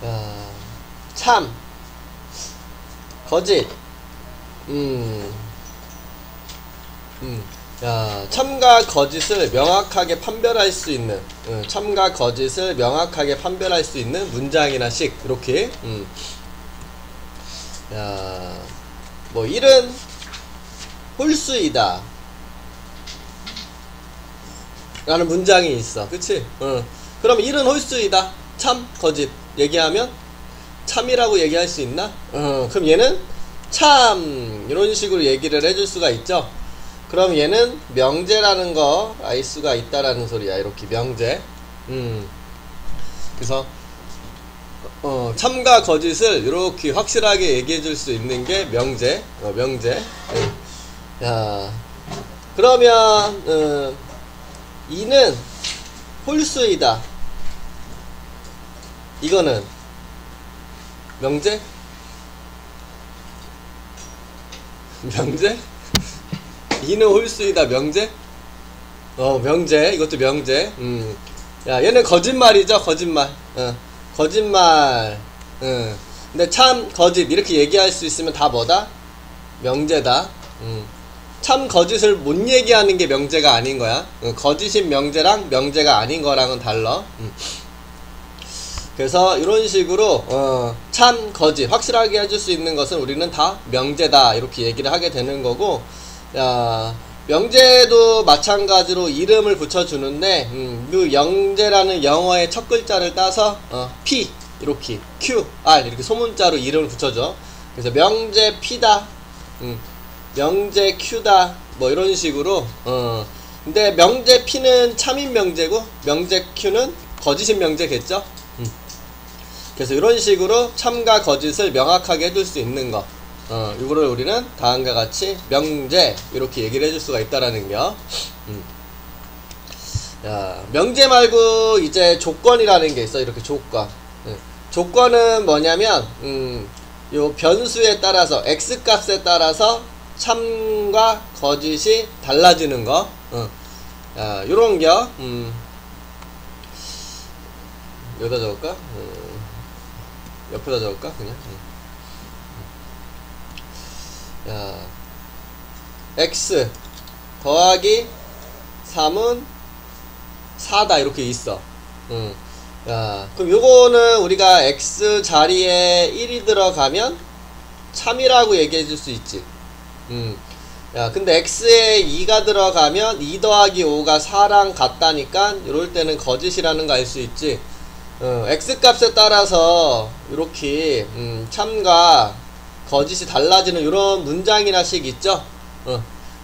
야, 참, 거짓. 야, 참과 거짓을 명확하게 판별할 수 있는, 참과 거짓을 명확하게 판별할 수 있는 문장이나 식, 이렇게. 야, 뭐 일은 홀수이다 라는 문장이 있어. 그치? 그럼 일은 홀수이다, 참, 거짓 얘기하면 참이라고 얘기할 수 있나? 그럼 얘는 참, 이런 식으로 얘기를 해줄 수가 있죠. 그럼 얘는 명제라는 거 알 수가 있다라는 소리야. 이렇게 명제. 그래서 참과 거짓을 이렇게 확실하게 얘기해 줄 수 있는 게 명제. 명제. 야, 그러면 이는 홀수이다, 이거는 명제? 명제? 이는 홀수이다, 명제? 명제. 이것도 명제. 야, 얘는 거짓말이죠, 거짓말. 거짓말. 근데 참, 거짓 이렇게 얘기할 수 있으면 다 뭐다? 명제다. 참, 거짓을 못 얘기하는 게 명제가 아닌 거야. 거짓인 명제랑 명제가 아닌 거랑은 달라. 그래서 이런 식으로 참, 거짓 확실하게 해줄 수 있는 것은 우리는 다 명제다, 이렇게 얘기를 하게 되는 거고. 야, 명제도 마찬가지로 이름을 붙여주는데, 그 영제라는 영어의 첫 글자를 따서 P, 이렇게 Q, R 이렇게 소문자로 이름을 붙여줘. 그래서 명제 P다, 명제 Q다, 뭐 이런 식으로. 근데 명제 P는 참인 명제고 명제 Q는 거짓인 명제겠죠. 그래서 이런 식으로 참과 거짓을 명확하게 해줄 수 있는 거, 이거를 우리는 다음과 같이 명제, 이렇게 얘기를 해줄 수가 있다라는 거. 야, 명제 말고 이제 조건이라는 게 있어. 이렇게 조건. 조건은 뭐냐면 요 변수에 따라서, x 값에 따라서 참과 거짓이 달라지는 거. 야, 요런 거. 여기다 적을까? 옆에다 적을까? 그냥. 야, x 더하기 3은 4다, 이렇게 있어. 야, 그럼 요거는 우리가 x 자리에 1이 들어가면 참이라고 얘기해 줄 수 있지. 야, 근데 x에 2가 들어가면 2 더하기 5가 4랑 같다니까 요럴 때는 거짓이라는 거 알 수 있지. x 값에 따라서 이렇게 참과 거짓이 달라지는 이런 문장이나 식 있죠.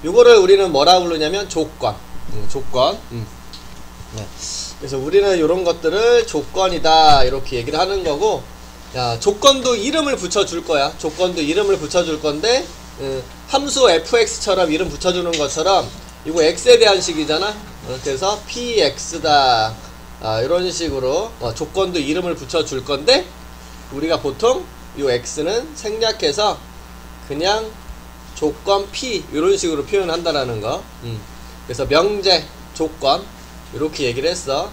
요거를 우리는 뭐라 부르냐면 조건. 조건. 네. 그래서 우리는 이런 것들을 조건이다, 이렇게 얘기를 하는 거고. 야, 조건도 이름을 붙여줄 거야. 조건도 이름을 붙여줄 건데, 함수 fx처럼 이름 붙여주는 것처럼 이거 x에 대한 식이잖아. 그래서 px다, 이런 식으로 조건도 이름을 붙여줄 건데, 우리가 보통 요 x는 생략해서 그냥 조건 p, 이런 식으로 표현한다라는 거. 그래서 명제, 조건, 이렇게 얘기를 했어.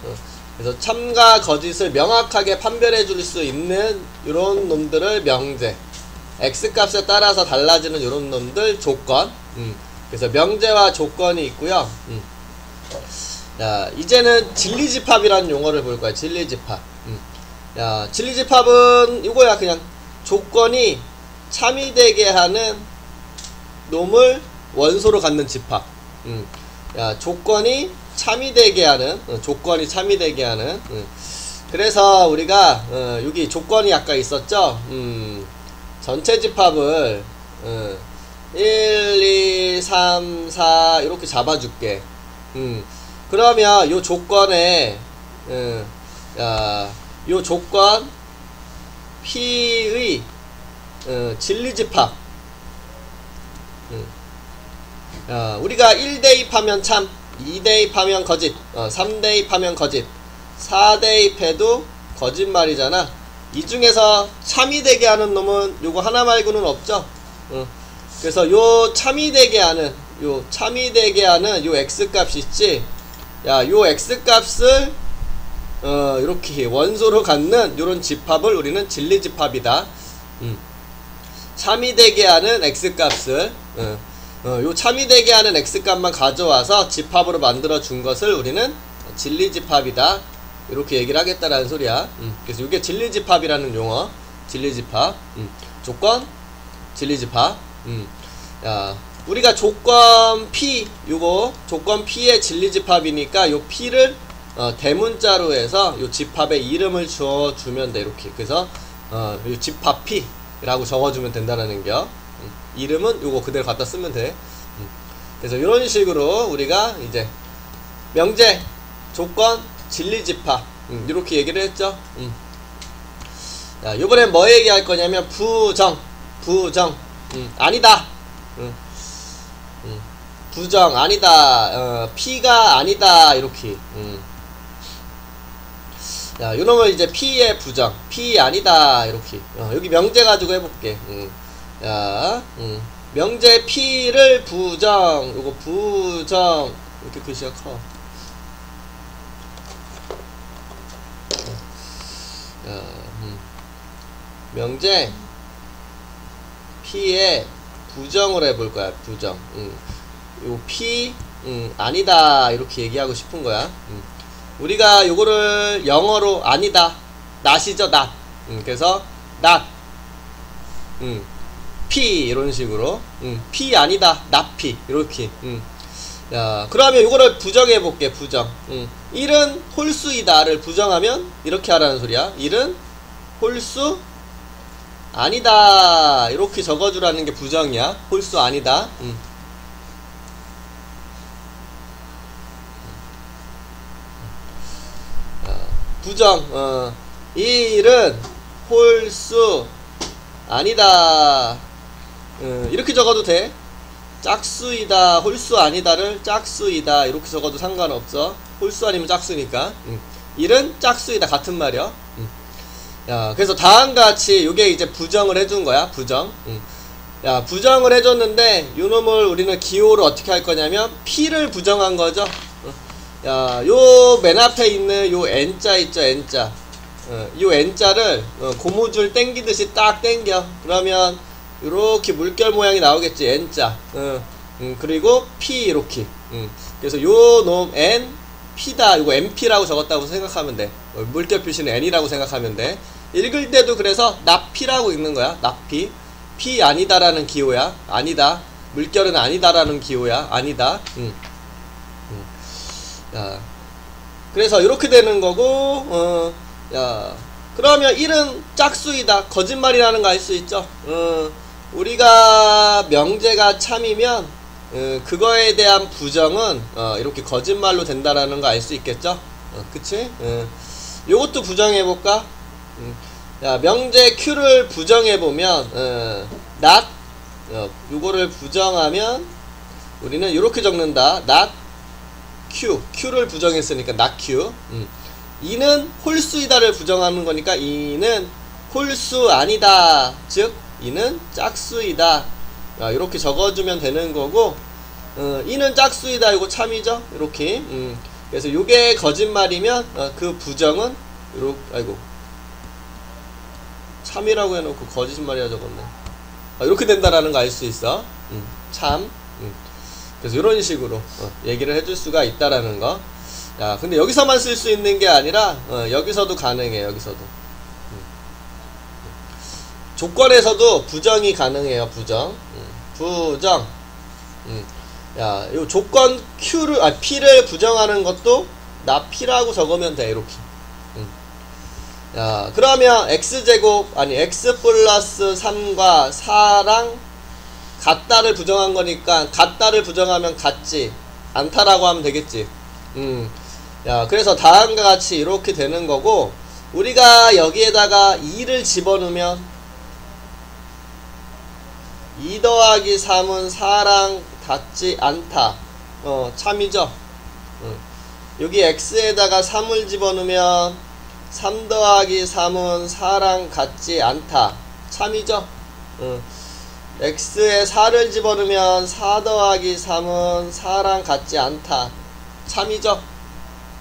그래서 참과 거짓을 명확하게 판별해 줄 수 있는 이런 놈들을 명제, x 값에 따라서 달라지는 이런 놈들 조건. 그래서 명제와 조건이 있고요. 야, 이제는 진리집합이라는 용어를 볼 거야. 진리집합. 야, 진리집합은 이거야. 그냥 조건이 참이 되게 하는 놈을 원소로 갖는 집합. 야, 조건이 참이 되게 하는, 조건이 참이 되게 하는. 그래서 우리가 여기 조건이 아까 있었죠. 전체 집합을 1, 2, 3, 4 이렇게 잡아줄게. 그러면 요 조건에 야, 요 조건 P의 진리집합. 야, 우리가 1 대입하면 참, 2 대입하면 거짓, 3 대입하면 거짓, 4 대입해도 거짓말이잖아. 이 중에서 참이 되게 하는 놈은 요거 하나 말고는 없죠. 그래서 요 참이 되게 하는, 요 x 값이 있지. 야, 요 x 값을 이렇게 원소로 갖는 요런 집합을 우리는 진리집합이다. 참이되게 하는 x값을 요 참이되게 하는 x값만 가져와서 집합으로 만들어 준 것을 우리는 진리집합이다, 이렇게 얘기를 하겠다라는 소리야. 그래서 이게 진리집합이라는 용어, 진리집합. 조건 진리집합. 야, 우리가 조건 P, 요거 조건 P의 진리집합이니까 요 P를 대문자로 해서 요 집합의 이름을 주어주면 돼, 이렇게. 그래서 요 집합 P라고 적어주면 된다라는 겨. 이름은 요거 그대로 갖다 쓰면 돼. 그래서 이런 식으로 우리가 이제 명제, 조건, 진리집합 이렇게 얘기를 했죠. 자, 요번엔 뭐 얘기할 거냐면 부정, 아니다. 부정, 아니다. P가 아니다, 이렇게. 자, 요놈을 이제 P의 부정, P 아니다, 이렇게. 여기 명제 가지고 해볼게. 자, 명제 P를 부정, 요거 부정, 이렇게 글씨가 커. 명제 P에 부정을 해볼 거야, 부정. 요 P, 아니다, 이렇게 얘기하고 싶은 거야. 우리가 요거를 영어로 아니다, not이죠, not. 그래서 not, P, 이런 식으로. P 아니다, not P, 이렇게. 야, 그러면 요거를 부정해 볼게, 부정. 1은 홀수이다를 부정하면 이렇게 하라는 소리야. 1은 홀수 아니다, 이렇게 적어주라는 게 부정이야. 홀수 아니다. 부정. 1은 홀수 아니다, 이렇게 적어도 돼. 짝수이다, 홀수 아니다를 짝수이다, 이렇게 적어도 상관없어. 홀수 아니면 짝수니까. 1은 짝수이다, 같은 말이야. 야, 그래서 다음과 같이 요게 이제 부정을 해준 거야, 부정. 야, 부정을 해줬는데 요놈을 우리는 기호로 어떻게 할 거냐면 P를 부정한 거죠. 야, 요 맨 앞에 있는 요 N자 있죠, N자. 요 N자를 고무줄 땡기듯이 딱 땡겨. 그러면 요렇게 물결 모양이 나오겠지, N자. 그리고 P, 이렇게. 그래서 요 놈 N, P다. 이거 NP라고 적었다고 생각하면 돼. 물결 표시는 N이라고 생각하면 돼. 읽을 때도 그래서 납P라고 읽는 거야, 납P. P 아니다라는 기호야. 아니다. 물결은 아니다라는 기호야. 아니다. 야, 그래서 이렇게 되는 거고. 야, 그러면 1은 짝수이다, 거짓말이라는 거 알 수 있죠. 우리가 명제가 참이면 그거에 대한 부정은 이렇게 거짓말로 된다라는 거 알 수 있겠죠. 그치? 요것도 부정해볼까? 야, 명제 Q를 부정해보면 not, 요거를 부정하면 우리는 이렇게 적는다. not Q, Q를 부정했으니까 not Q. 2는 홀수이다를 부정하는 거니까 2는 홀수 아니다, 즉 2는 짝수이다. 이렇게 적어주면 되는 거고. 2는 짝수이다, 이거 참이죠, 이렇게. 그래서 요게 거짓말이면 그 부정은 요렇게, 아이고, 참이라고 해놓고 거짓말이라 적었네. 이렇게 된다라는 거 알 수 있어. 참. 그래서 이런 식으로 얘기를 해줄 수가 있다라는 거. 야, 근데 여기서만 쓸 수 있는 게 아니라 여기서도 가능해. 여기서도 조건에서도 부정이 가능해요. 부정. 부정. 야, 요 조건 Q를, P를 부정하는 것도 나 P라고 적으면 돼, 이렇게. 야, 그러면 X제곱, 아니 X 플러스 3과 4랑 같다를 부정한 거니까 같다를 부정하면 같지 않다라고 하면 되겠지. 야, 그래서 다음과 같이 이렇게 되는 거고, 우리가 여기에다가 2를 집어넣으면 2 더하기 3은 4랑 같지 않다. 참이죠. 여기 X에다가 3을 집어넣으면 3 더하기 3은 4랑 같지 않다. 참이죠. X에 4를 집어넣으면 4 더하기 3은 4랑 같지 않다. 참이죠.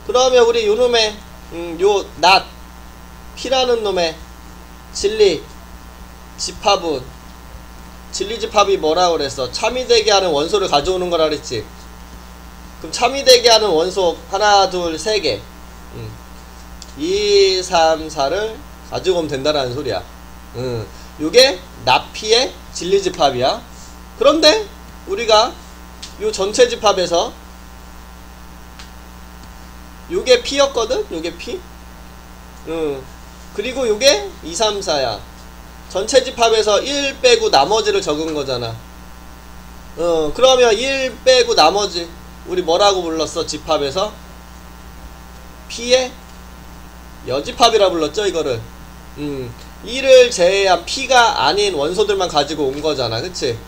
그러면 우리 요놈의 요 낫 P라는 놈의 진리 집합은 진리 집합이 뭐라고 그랬어? 참이되게 하는 원소를 가져오는 거라 그랬지. 그럼 참이되게 하는 원소 하나 둘 세 개 2, 3, 4를 가지고 오면 된다라는 소리야. 요게 나피의 진리 집합이야. 그런데 우리가 요 전체 집합에서 요게 P였거든? 요게 P? 그리고 요게 2, 3, 4야. 전체 집합에서 1 빼고 나머지를 적은 거잖아. 그러면 1 빼고 나머지 우리 뭐라고 불렀어? 집합에서? P의 여집합이라 불렀죠, 이거를. 1을 제외한 P가 아닌 원소들만 가지고 온 거잖아. 그치?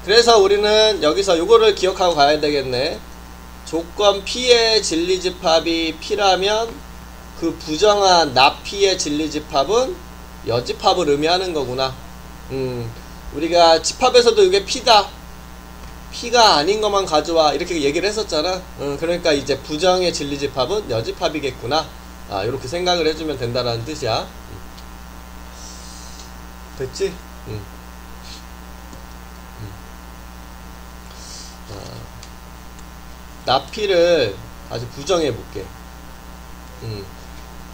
그래서 우리는 여기서 요거를 기억하고 가야 되겠네. 조건 P의 진리집합이 P라면 그 부정한 나P의 진리집합은 여집합을 의미하는 거구나. 우리가 집합에서도 이게 P다. P가 아닌 것만 가져와. 이렇게 얘기를 했었잖아. 그러니까 이제 부정의 진리집합은 여집합이겠구나. 이렇게 생각을 해주면 된다라는 뜻이야. 됐지? 나피를 아주 부정해 볼게.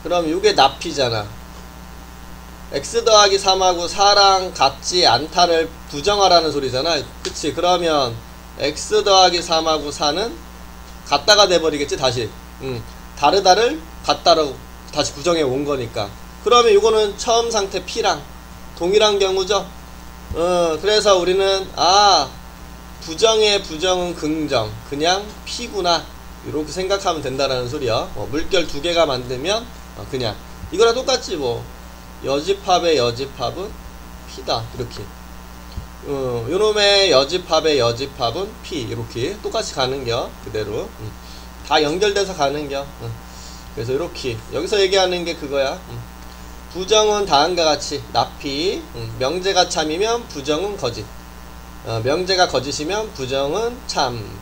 그럼 이게 나피잖아. x 더하기 3하고 4랑 같지 않다를 부정하라는 소리잖아. 그치? 그러면 x 더하기 3하고 4는 같다가 돼버리겠지. 다시 다르다를 같다로 다시 부정해 온 거니까. 그러면 이거는 처음 상태 P랑 동일한 경우죠. 그래서 우리는 부정의 부정은 긍정, 그냥 P구나, 이렇게 생각하면 된다라는 소리야. 물결 두 개가 만들면 그냥 이거랑 똑같지 뭐. 여집합의 여집합은 P다, 이렇게. 요놈의 여집합의 여집합은 P, 이렇게 똑같이 가는겨. 그대로 다 연결돼서 가는겨. 그래서 이렇게 여기서 얘기하는 게 그거야. 부정은 다음과 같이 나피, 명제가 참이면 부정은 거짓, 명제가 거짓이면 부정은 참.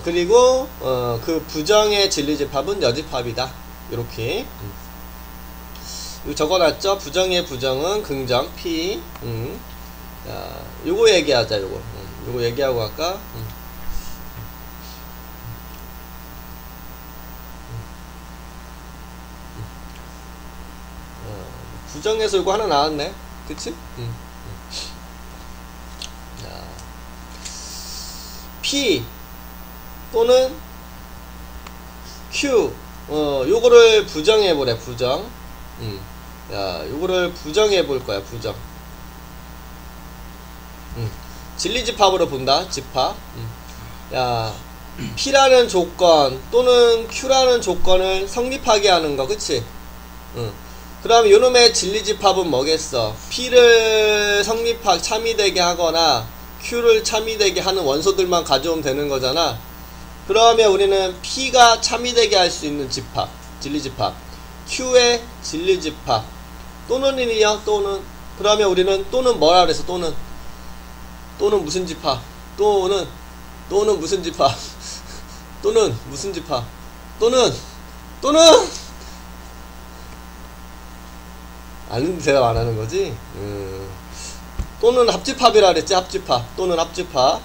그리고 그 부정의 진리집합은 여집합이다, 이렇게. 적어놨죠? 부정의 부정은 긍정 P. 요거 얘기하자. 요거 얘기하고 갈까? 부정에서 이거 하나 나왔네. 그치? 자, P 또는 Q. 요거를 부정해보래. 부정. 요거를 부정해볼 거야. 부정. 진리집합으로 본다. 집합. P라는 조건 또는 Q라는 조건을 성립하게 하는 거. 그치? 그럼 요놈의 진리집합은 뭐겠어? P를 참이되게 하거나 Q를 참이되게 하는 원소들만 가져오면 되는 거잖아. 그러면 우리는 P가 참이되게 할 수 있는 집합, 진리집합, Q의 진리집합, 또는이요. 또는. 그러면 우리는 또는 뭐라 그래서 또는 무슨 집합? 또는 무슨 집합? 또는 무슨 집합? 또는 아는데 대답 안 하는 거지? 또는 합집합이라 그랬지. 합집합. 또는 합집합.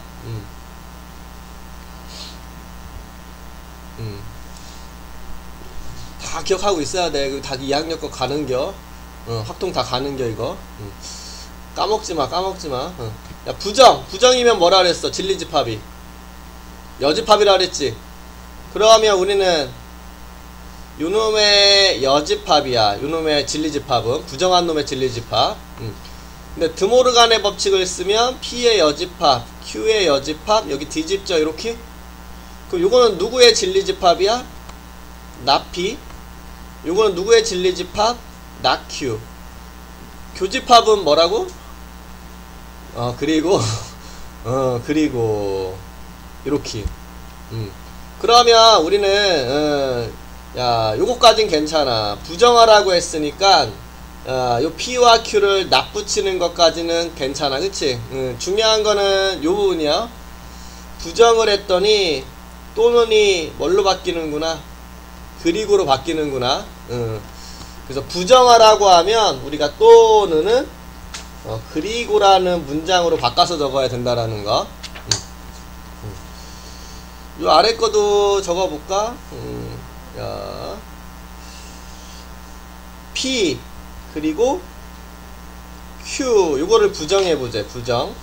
다 기억하고 있어야 돼. 다 2학년 거 가는겨. 확통 다 가는겨, 이거. 까먹지마. 야, 부정이면 뭐라 그랬어? 진리집합이 여집합이라 그랬지. 그러면 우리는 요놈의 여집합이야. 요놈의 진리집합은 부정한 놈의 진리집합. 근데 드모르간의 법칙을 쓰면 P의 여집합, Q의 여집합, 여기 뒤집죠, 이렇게. 그럼 요거는 누구의 진리집합이야? 나 P. 요거는 누구의 진리집합? 나 Q. 교집합은 뭐라고? 그리고 이렇게. 그러면 우리는 요거까진 괜찮아. 부정하라고 했으니까 요 P와 Q를 납붙이는 것까지는 괜찮아. 그치? 중요한 거는 요 부분이야. 부정을 했더니 또는이 뭘로 바뀌는구나. 그리고로 바뀌는구나. 그래서 부정하라고 하면 우리가 또는 그리고라는 문장으로 바꿔서 적어야 된다라는 거. 요 아래 거도 적어볼까? 야. P 그리고 Q 요거를 부정해보자. 부정.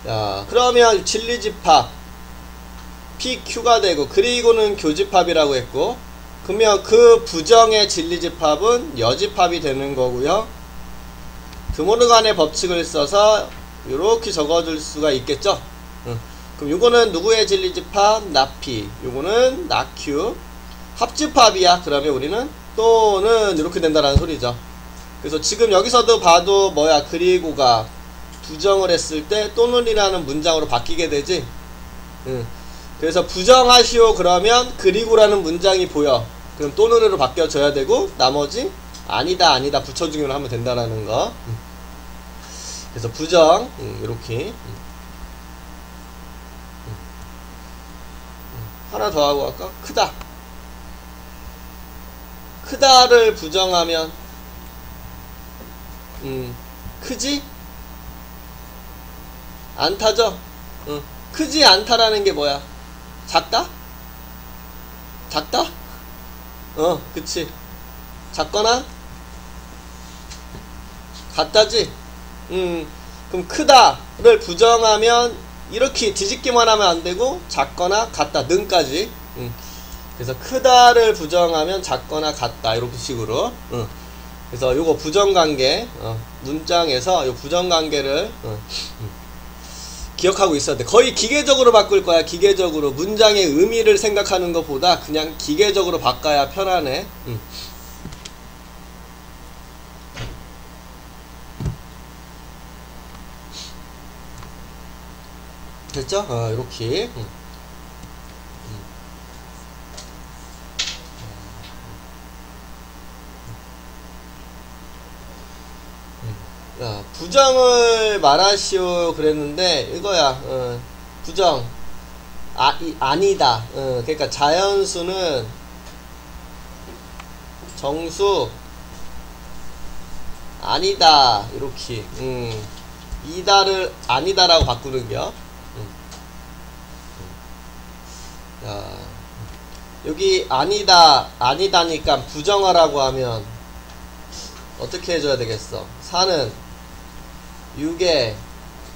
자, 그러면 진리집합 PQ가 되고 그리고는 교집합이라고 했고, 그러면 그 부정의 진리집합은 여집합이 되는 거고요. 드모르간의 법칙을 써서 이렇게 적어줄 수가 있겠죠. 그럼 요거는 누구의 진리집합? 나P. 요거는 나Q. 합집합이야. 그러면 우리는 또는 이렇게 된다라는 소리죠. 그래서 지금 여기서도 봐도 뭐야, 그리고가 부정을 했을 때 또는이라는 문장으로 바뀌게 되지. 그래서 부정하시오 그러면 그리고라는 문장이 보여. 그럼 또는으로 바뀌어져야 되고, 나머지 아니다 아니다 붙여주기만 하면 된다라는 거. 그래서 부정 이렇게 하나 더 하고 갈까? 크다. 크다를 부정하면 크지? 않다죠? 크지 않다라는 게 뭐야? 작다? 작다? 그치. 작거나 같다지? 그럼 크다를 부정하면 이렇게 뒤집기만 하면 안 되고 작거나 같다 능까지. 그래서 크다를 부정하면 작거나 같다 이렇게 식으로. 그래서 요거 부정관계 문장에서 요 부정관계를 기억하고 있어야 돼. 거의 기계적으로 바꿀 거야. 기계적으로 문장의 의미를 생각하는 것보다 그냥 기계적으로 바꿔야 편하네. 됐죠? 이렇게. 야, 부정을 말하시오 그랬는데 이거야. 부정 아니다. 그러니까 자연수는 정수 아니다 이렇게. 이다를 아니다라고 바꾸는겨. 자, 여기 아니다 아니다니까 부정하라고 하면 어떻게 해줘야 되겠어? 4는 6의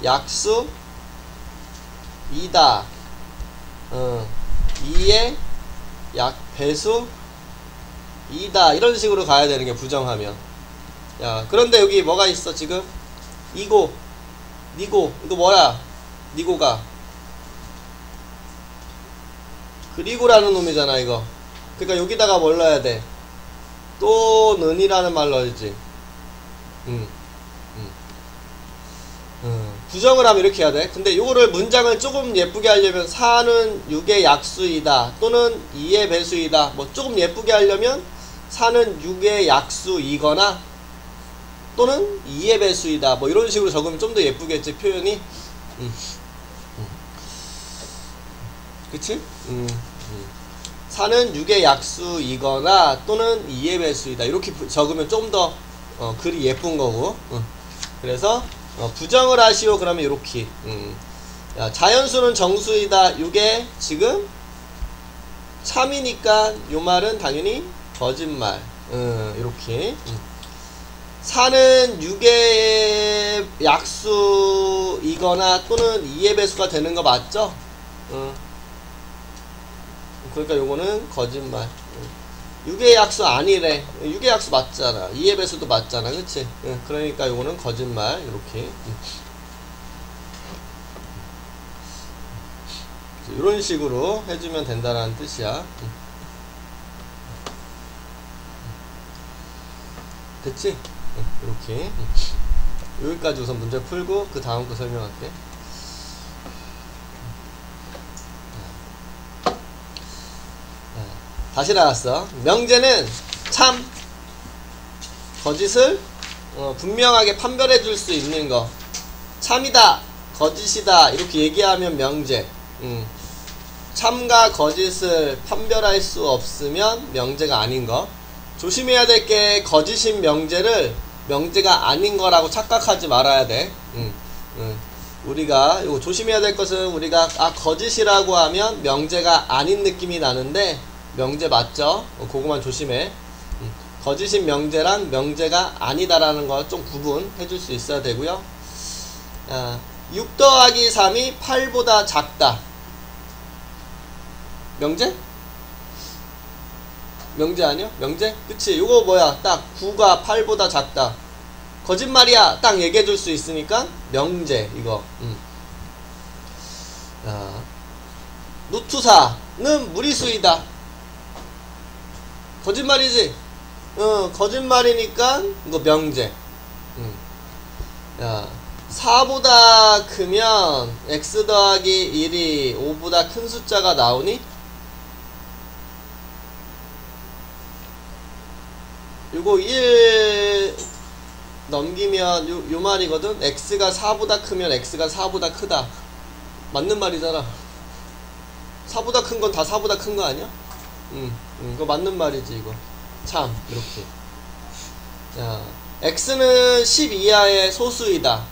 약수 2다. 2의 배수 2다. 이런 식으로 가야 되는 게 부정하면. 야, 그런데 여기 뭐가 있어 지금? 니고 이거 뭐야? 니고가 그리고라는 놈이잖아 이거. 그러니까 여기다가 뭘 넣어야 돼? 또는이라는 말 넣어야지. 부정을 하면 이렇게 해야 돼. 근데 요거를 문장을 조금 예쁘게 하려면 4는 6의 약수이다 또는 2의 배수이다, 뭐 조금 예쁘게 하려면 4는 6의 약수이거나 또는 2의 배수이다, 뭐 이런 식으로 적으면 좀 더 예쁘겠지 표현이. 그치? 4는 6의 약수이거나 또는 2의 배수이다 이렇게 적으면 좀 더 글이 예쁜 거고. 그래서 부정을 하시오 그러면 이렇게. 야, 자연수는 정수이다. 이게 지금 참이니까 요 말은 당연히 거짓말. 이렇게. 4는 6의 약수이거나 또는 2의 배수가 되는 거 맞죠? 그러니까 요거는 거짓말. 6의 약수 아니래. 6의 약수 맞잖아. 2의 배수도 맞잖아. 그치? 그러니까 요거는 거짓말. 이렇게. 이런 식으로 해주면 된다는 뜻이야. 됐지? 이렇게. 여기까지 우선 문제 풀고 그 다음 거 설명할게. 다시 나왔어. 명제는 참, 거짓을 분명하게 판별해 줄 수 있는 거. 참이다, 거짓이다 이렇게 얘기하면 명제. 참과 거짓을 판별할 수 없으면 명제가 아닌 거. 조심해야 될 게 거짓인 명제를 명제가 아닌 거라고 착각하지 말아야 돼. 우리가 이거 조심해야 될 것은 우리가 거짓이라고 하면 명제가 아닌 느낌이 나는데 명제 맞죠? 그거만 조심해. 거짓인 명제란 명제가 아니다라는 거 좀 구분해 줄 수 있어야 되고요. 6 더하기 3이 8보다 작다. 명제? 명제 아니야? 명제? 그치? 요거 뭐야? 딱 9가 8보다 작다. 거짓말이야. 딱 얘기해 줄 수 있으니까 명제 이거. 노투사는 무리수이다. 거짓말이지? 거짓말이니까 이거 명제. 4보다 크면 x 더하기 1이 5보다 큰 숫자가 나오니? 요거 1 넘기면 요 말이거든. x가 4보다 크면 x가 4보다 크다. 맞는 말이잖아. 4보다 큰 건 다 4보다 큰 거 아니야? 그거 맞는 말이지 이거. 참 이렇게. x는 10 이하의 소수이다.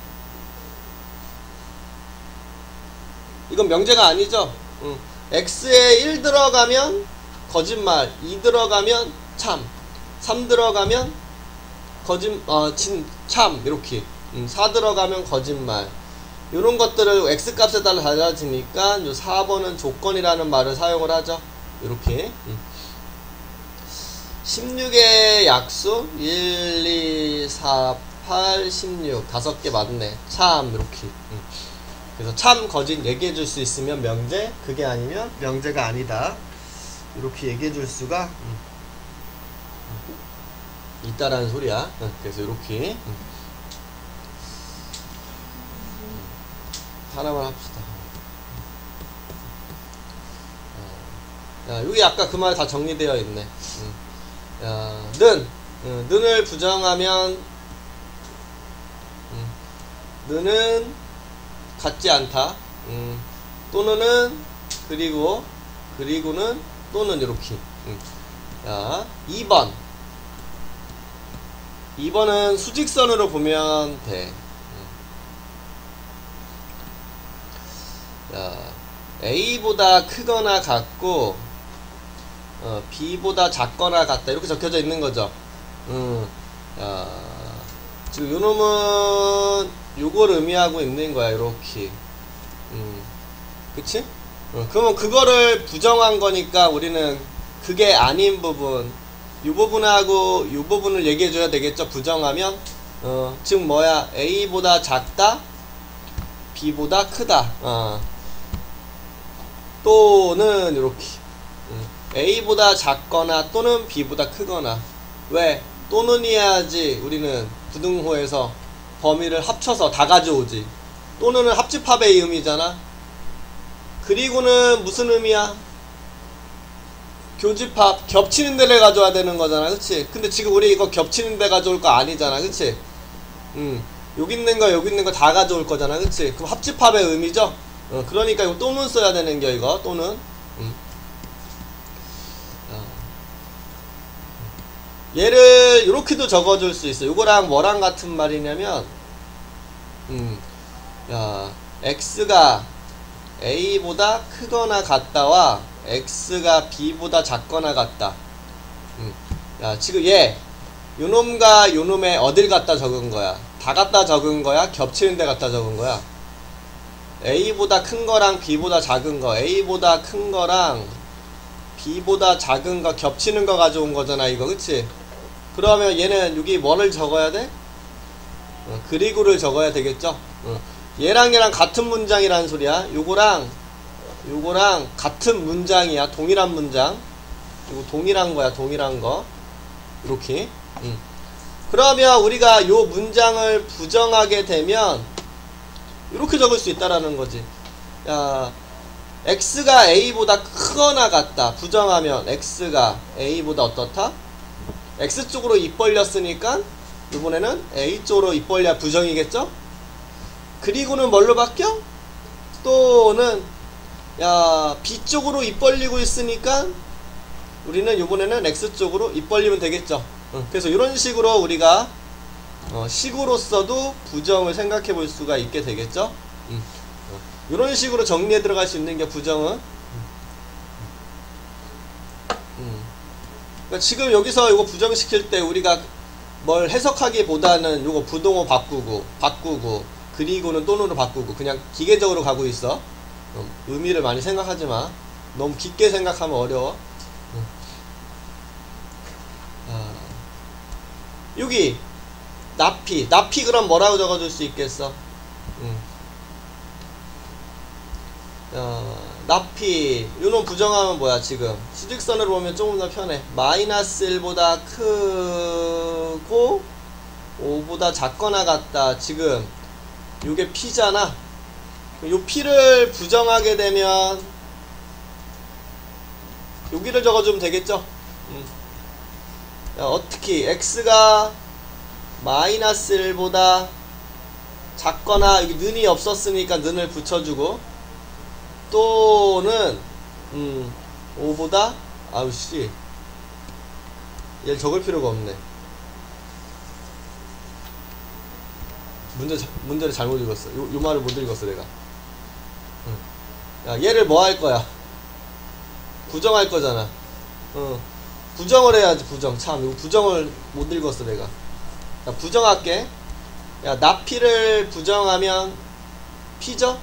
이건 명제가 아니죠. x에 1 들어가면 거짓말, 2 들어가면 참, 3 들어가면 참 이렇게. 4 들어가면 거짓말. 요런 것들을 x 값에 따라 달라지니까 요 4번은 조건이라는 말을 사용을 하죠. 이렇게. 16의 약수 1, 2, 4, 8, 16 5개 맞네. 참 이렇게. 그래서 참 거짓 얘기해 줄 수 있으면 명제, 그게 아니면 명제가 아니다. 이렇게 얘기해 줄 수가 있다라는 소리야. 그래서 이렇게 하나만 합시다. 여기 아까 그 말 다 정리되어 있네. 는을 부정하면 는은 같지 않다. 또는은 그리고는 또는 이렇게. 2번은 수직선으로 보면 돼. A보다 크거나 같고 B보다 작거나 같다. 이렇게 적혀져 있는 거죠. 지금 요놈은 요걸 의미하고 있는 거야. 이렇게. 그치? 그러면 그거를 부정한 거니까 우리는 그게 아닌 부분, 요 부분하고 요 부분을 얘기해 줘야 되겠죠. 부정하면. 즉 뭐야? A보다 작다, B보다 크다. 또는 이렇게. A보다 작거나 또는 B보다 크거나. 왜? 또는 해야지 우리는 부등호에서 범위를 합쳐서 다 가져오지. 또는은 합집합의 의미잖아. 그리고는 무슨 의미야? 교집합, 겹치는 데를 가져와야 되는 거잖아. 그치? 근데 지금 우리 이거 겹치는 데 가져올 거 아니잖아. 그치? 여기 있는 거 다 가져올 거잖아. 그치? 그럼 합집합의 의미죠? 그러니까 이거 또는 써야 되는 겨, 이거. 또는. 얘를 이렇게도 적어줄 수 있어. 이거랑 뭐랑 같은 말이냐면, x가 a보다 크거나 같다와 x가 b보다 작거나 같다. 지금 요놈과 요놈의 어딜 갖다 적은 거야? 다 갖다 적은 거야? 겹치는 데 갖다 적은 거야? a보다 큰 거랑 b보다 작은 거, a보다 큰 거랑 b보다 작은 거 겹치는 거 가져온 거잖아, 이거. 그치? 그러면 얘는 여기 뭐를 적어야 돼? 그리고를 적어야 되겠죠? 얘랑 같은 문장이라는 소리야. 요거랑 같은 문장이야. 동일한 문장. 이거 동일한 거야. 동일한 거. 이렇게. 그러면 우리가 요 문장을 부정하게 되면 이렇게 적을 수 있다라는 거지. x가 a보다 크거나 같다. 부정하면 x가 a보다 어떻다? x쪽으로 입 벌렸으니까 이번에는 a쪽으로 입 벌려야 부정이겠죠? 그리고는 뭘로 바뀌어? 또는 야, B 쪽으로 입 벌리고 있으니까 우리는 이번에는 X 쪽으로 입 벌리면 되겠죠. 그래서 이런 식으로 우리가 식으로서도 부정을 생각해 볼 수가 있게 되겠죠. 이런 식으로 정리해 들어갈 수 있는 게 부정은. 그러니까 지금 여기서 이거 부정시킬 때 우리가 뭘 해석하기보다는 요거 부동어 바꾸고 그리고는 또는으로 바꾸고 그냥 기계적으로 가고 있어. 의미를 많이 생각하지 마. 너무 깊게 생각하면 어려워. 여기 나피 그럼 뭐라고 적어줄 수 있겠어? 나피 요놈 부정하면 뭐야? 지금 수직선으로 보면 조금 더 편해. 마이너스 1보다 크고 5보다 작거나 같다. 지금 요게 P잖아. 요 P를 부정하게 되면 여기를 적어주면 되겠죠? 어떻게 X가 마이너스 1보다 작거나 여기 는이 없었으니까 는을 붙여주고 또는 5보다 아우씨 얘 적을 필요가 없네. 문제를 잘못 읽었어. 요 말을 못 읽었어 내가. 야, 얘를 뭐 할 거야? 부정할 거잖아. 부정을 해야지. 부정. 참 이거 부정을 못 읽었어 내가. 야, 부정할게. 야, 나피를 부정하면 P죠?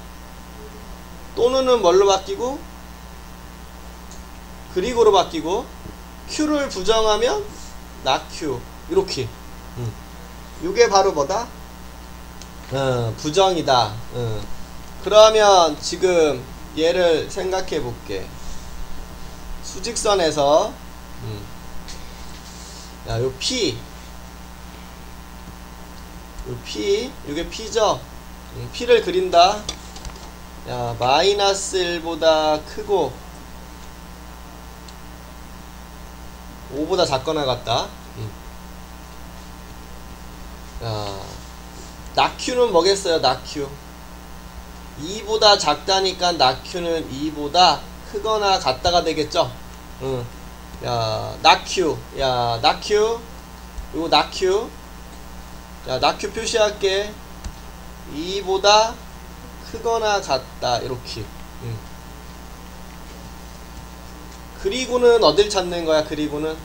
또는은 뭘로 바뀌고 그리고로 바뀌고 Q를 부정하면 나Q 이렇게. 요게 바로 뭐다? 부정이다. 그러면 지금 얘를 생각해 볼게. 수직선에서 야, 요 P 요게 P죠? P를 그린다. 야, 마이너스 1보다 크고 5보다 작거나 같다. 야, 낙Q는 뭐겠어요? 낙Q 2보다 작다니까 낙Q는 2보다 크거나 같다가 되겠죠? 야, 낙Q 야, 낙Q 요거 낙Q 야, 낙Q 표시할게. 2보다 크거나 같다 이렇게. 그리고는 어딜 찾는 거야? 그리고는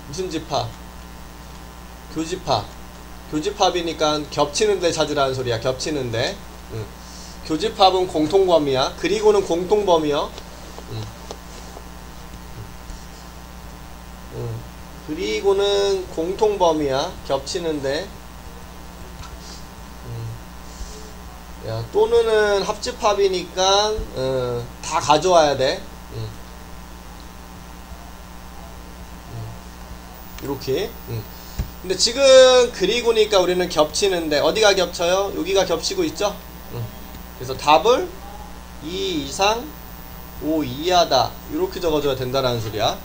무슨 집합? 교집합이니까 겹치는데 찾으라는 소리야. 겹치는데. 교집합은 공통범위야. 그리고는 공통범위여. 그리고는 공통범위야. 겹치는데. 야, 또는은 합집합이니까 다 가져와야 돼. 이렇게. 근데 지금 그리고니까 우리는 겹치는데 어디가 겹쳐요? 여기가 겹치고 있죠? 그래서 답을 2 이상 5 이하다 이렇게 적어줘야 된다라는 소리야.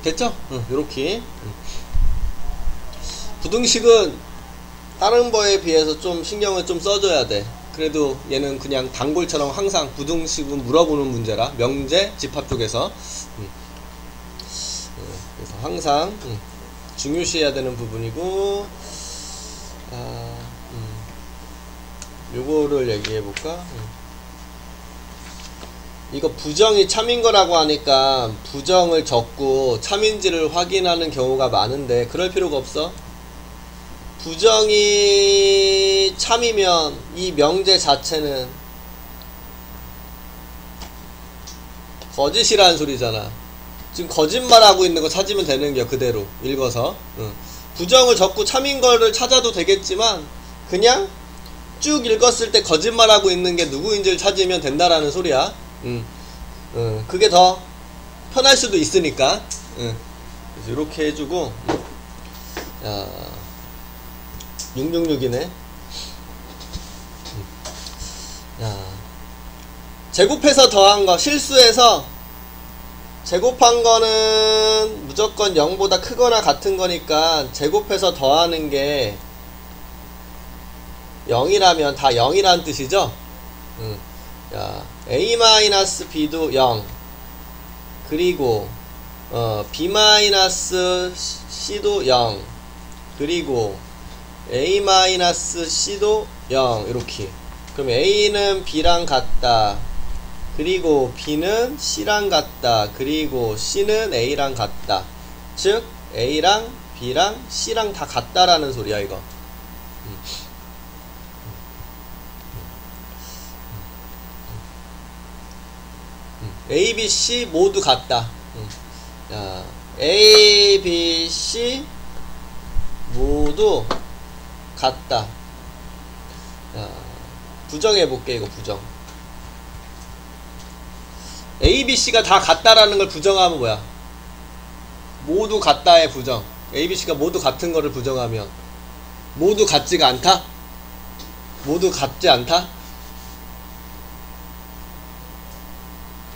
됐죠? 요렇게. 부등식은 다른 거에 비해서 좀 신경을 좀 써줘야 돼. 그래도 얘는 그냥 단골처럼 항상 부등식은 물어보는 문제라 명제 집합 쪽에서 그래서 항상 중요시해야 되는 부분이고. 요거를 얘기해 볼까? 이거 부정이 참인 거라고 하니까 부정을 적고 참인지를 확인하는 경우가 많은데 그럴 필요가 없어. 부정이 참이면 이 명제 자체는 거짓이라는 소리잖아. 지금 거짓말하고 있는 거 찾으면 되는 거야. 그대로 읽어서. 부정을 적고 참인 거를 찾아도 되겠지만 그냥 쭉 읽었을 때 거짓말하고 있는 게 누구인지를 찾으면 된다라는 소리야. 그게 더 편할 수도 있으니까. 그래서 이렇게 해주고, 야, 666이네. 야, 제곱해서 더한 거, 실수해서 제곱한 거는 무조건 0보다 크거나 같은 거니까 제곱해서 더하는 게 0이라면 다 0이라는 뜻이죠. 야, a-b도 0, 그리고 b-c도 0, 그리고 a-c도 0, 이렇게. 그럼 a는 b랑 같다, 그리고 b는 c랑 같다, 그리고 c는 a랑 같다. 즉 a랑 b랑 c랑 다 같다라는 소리야 이거. A, B, C 모두 같다. 자, A, B, C 모두 같다. 자, 부정해볼게, 이거 부정. A, B, C가 다 같다라는 걸 부정하면 뭐야? 모두 같다의 부정. A, B, C가 모두 같은 거를 부정하면 모두 같지가 않다? 모두 같지 않다?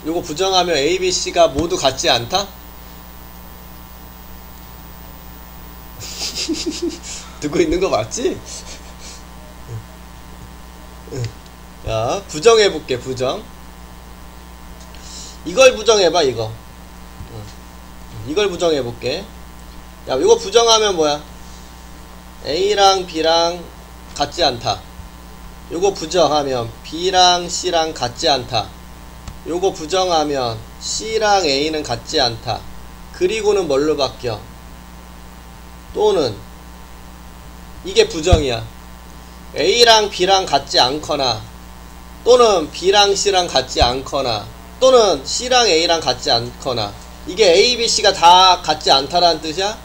요거 부정하면 A, B, C가 모두 같지 않다? 듣고 있는 거 맞지? 야, 부정해볼게, 부정. 이걸 부정해봐, 이거. 이걸 부정해볼게. 야, 이거 부정하면 뭐야? A랑 B랑 같지 않다. 요거 부정하면 B랑 C랑 같지 않다. 요거 부정하면 C랑 A는 같지 않다. 그리고는 뭘로 바뀌어? 또는. 이게 부정이야. A랑 B랑 같지 않거나, 또는 B랑 C랑 같지 않거나, 또는 C랑 A랑 같지 않거나. 이게 A, B, C가 다 같지 않다라는 뜻이야?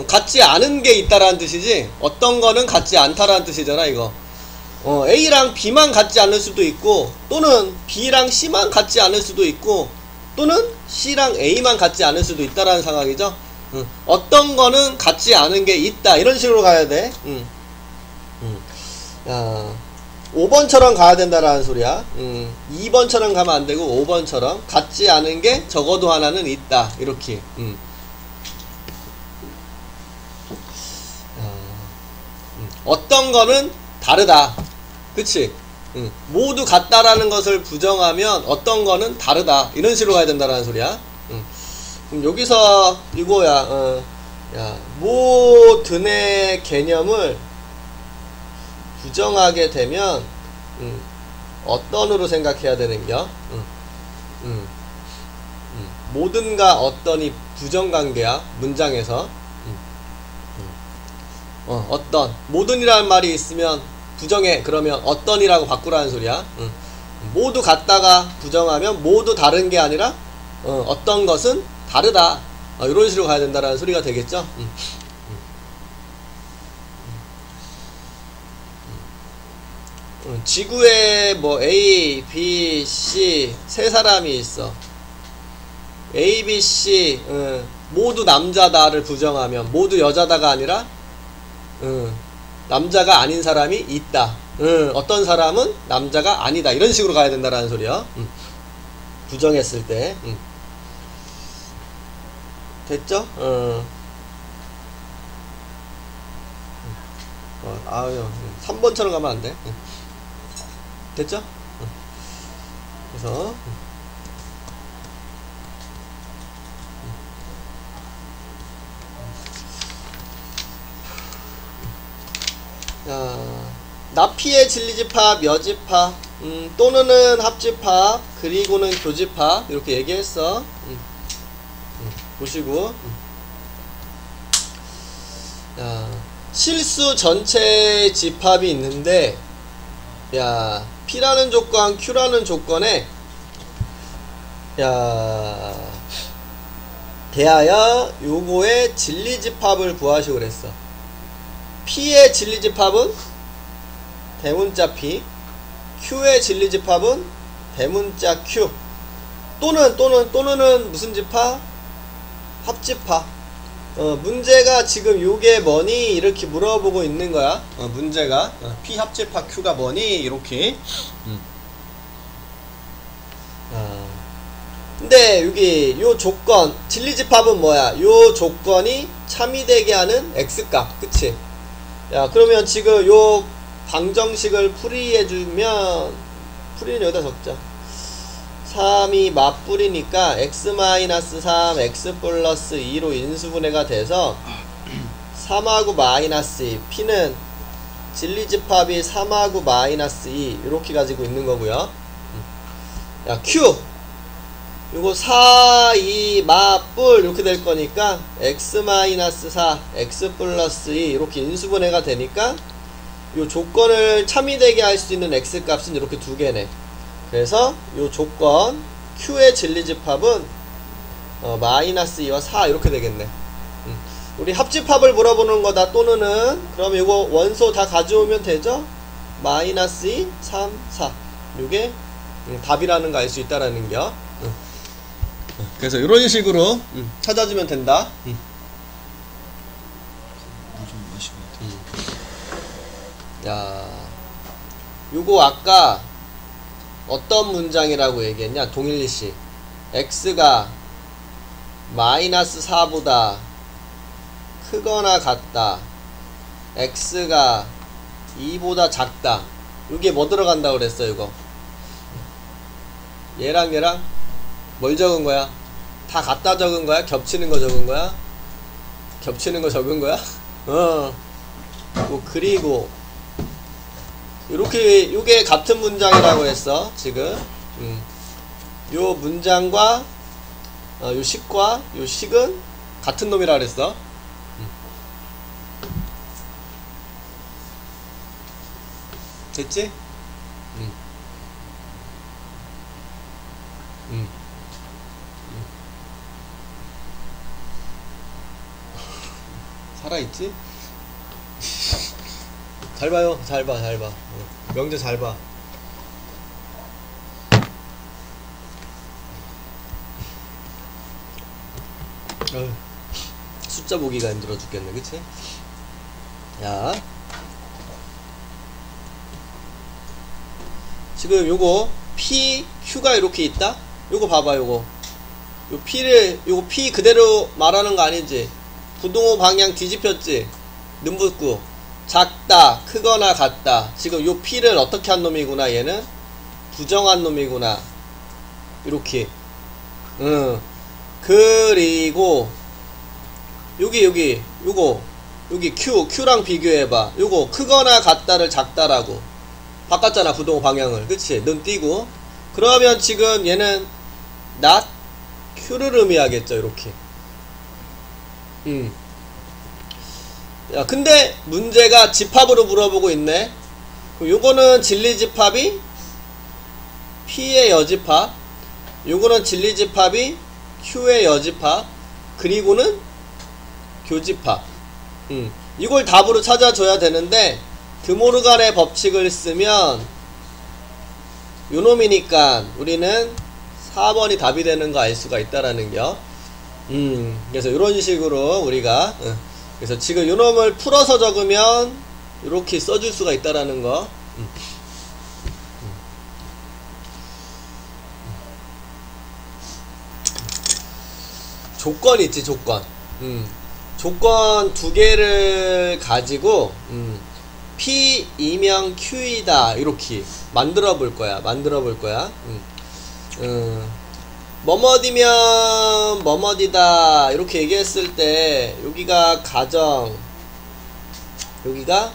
같지 않은 게 있다라는 뜻이지. 어떤 거는 같지 않다라는 뜻이잖아 이거. A랑 B만 같지 않을 수도 있고, 또는 B랑 C만 같지 않을 수도 있고, 또는 C랑 A만 같지 않을 수도 있다라는 상황이죠. 어떤 거는 같지 않은 게 있다, 이런 식으로 가야 돼. 야, 5번처럼 가야 된다라는 소리야. 2번처럼 가면 안 되고 5번처럼 같지 않은 게 적어도 하나는 있다, 이렇게. 어떤 거는 다르다, 그치? 모두 같다라는 것을 부정하면 어떤 거는 다르다, 이런 식으로 가야 된다라는 소리야. 그럼 여기서 이거야. 야, 모든의 개념을 부정하게 되면 어떤으로 생각해야 되는겨? 모든가 어떤이 부정관계야, 문장에서. 어떤, 모든이라는 말이 있으면 부정해, 그러면 어떤이라고 바꾸라는 소리야. 모두 같다가 부정하면 모두 다른 게 아니라 어떤 것은 다르다, 이런 식으로 가야 된다라는 소리가 되겠죠. 지구에 뭐 A, B, C 세 사람이 있어. A, B, C 모두 남자다를 부정하면 모두 여자다가 아니라 남자가 아닌 사람이 있다. 어떤 사람은 남자가 아니다, 이런 식으로 가야 된다라는 소리야. 부정했을 때. 됐죠? 아유, 3번처럼 가면 안 돼. 됐죠? 그래서 자, 나피의 진리집합, 여집합, 또는은 합집합, 그리고는 교집합, 이렇게 얘기했어. 보시고. 자, 실수 전체 집합이 있는데, 야, P라는 조건, Q라는 조건에, 야, 대하여 요거의 진리집합을 구하시오 그랬어. P의 진리집합은 대문자 P, Q의 진리집합은 대문자 Q. 또는은 무슨 집합? 합집합. 문제가 지금 요게 뭐니? 이렇게 물어보고 있는 거야. 문제가 P 합집합 Q가 뭐니? 이렇게. 근데 여기 요 조건 진리집합은 뭐야? 요 조건이 참이되게 하는 x값, 그치? 야, 그러면 지금 요 방정식을 풀이해주면, 풀이는 여기다 적자. 3이 맞풀이니까 x-3 x 플러스 2로 인수분해가 돼서 3하고 마이너스 2, p는 진리집합이 3하고 마이너스 2 이렇게 가지고 있는 거고요. 야, q 요거 4, 2, 마뿔 이렇게 될 거니까 x-4 x 플러스 2 이렇게 인수분해가 되니까 요 조건을 참이되게 할 수 있는 x값은 이렇게 두 개네. 그래서 요 조건 q의 진리집합은 마이너스 2와 4 이렇게 되겠네. 우리 합집합을 물어보는 거다. 또는 그럼 이거 원소 다 가져오면 되죠? 마이너스 2, 3, 4 요게 답이라는 거 알 수 있다라는 겨. 그래서 이런 식으로 찾아주면 된다. 야, 요거 아까 어떤 문장이라고 얘기했냐? 동일시 x가 마이너스 4보다 크거나 같다, x가 2보다 작다. 요게 뭐 들어간다고 그랬어? 이거 얘랑 얘랑 뭘 적은 거야? 다 갖다 적은 거야? 겹치는 거 적은 거야? 겹치는 거 적은 거야? 그리고 요렇게 요게 같은 문장이라고 했어. 지금 요 문장과 요 식과 요 식은 같은 놈이라 그랬어. 됐지? 살아있지? 잘 봐요. 잘 봐, 잘 봐. 명제 잘 봐. 숫자 보기가 힘들어 죽겠네, 그치? 야, 지금 요거 P, Q가 이렇게 있다? 요거 봐봐, 요거. 요거 P 그대로 말하는 거 아니지? 부동호 방향 뒤집혔지? 눈붙고 작다, 크거나 같다. 지금 요 P를 어떻게 한 놈이구나. 얘는 부정한 놈이구나. 이렇게. 그리고 여기 Q랑 비교해봐. 요거 크거나 같다를 작다라고 바꿨잖아, 부동호 방향을. 그치? 눈 띄고. 그러면 지금 얘는 not Q를 의미하겠죠, 이렇게. 야, 근데 문제가 집합으로 물어보고 있네. 요거는 진리집합이 P의 여집합, 요거는 진리집합이 Q의 여집합, 그리고는 교집합. 이걸 답으로 찾아줘야 되는데 드모르간의 법칙을 쓰면 요놈이니까 우리는 4번이 답이 되는 거 알 수가 있다라는 겨. 그래서 이런 식으로 우리가 그래서 지금 요놈을 풀어서 적으면 이렇게 써줄 수가 있다라는 거. 조건 있지, 조건. 조건 두 개를 가지고 P이면 Q이다 이렇게 만들어 볼 거야. 뭐뭐디면 뭐뭐디다 이렇게 얘기했을 때 여기가 가정, 여기가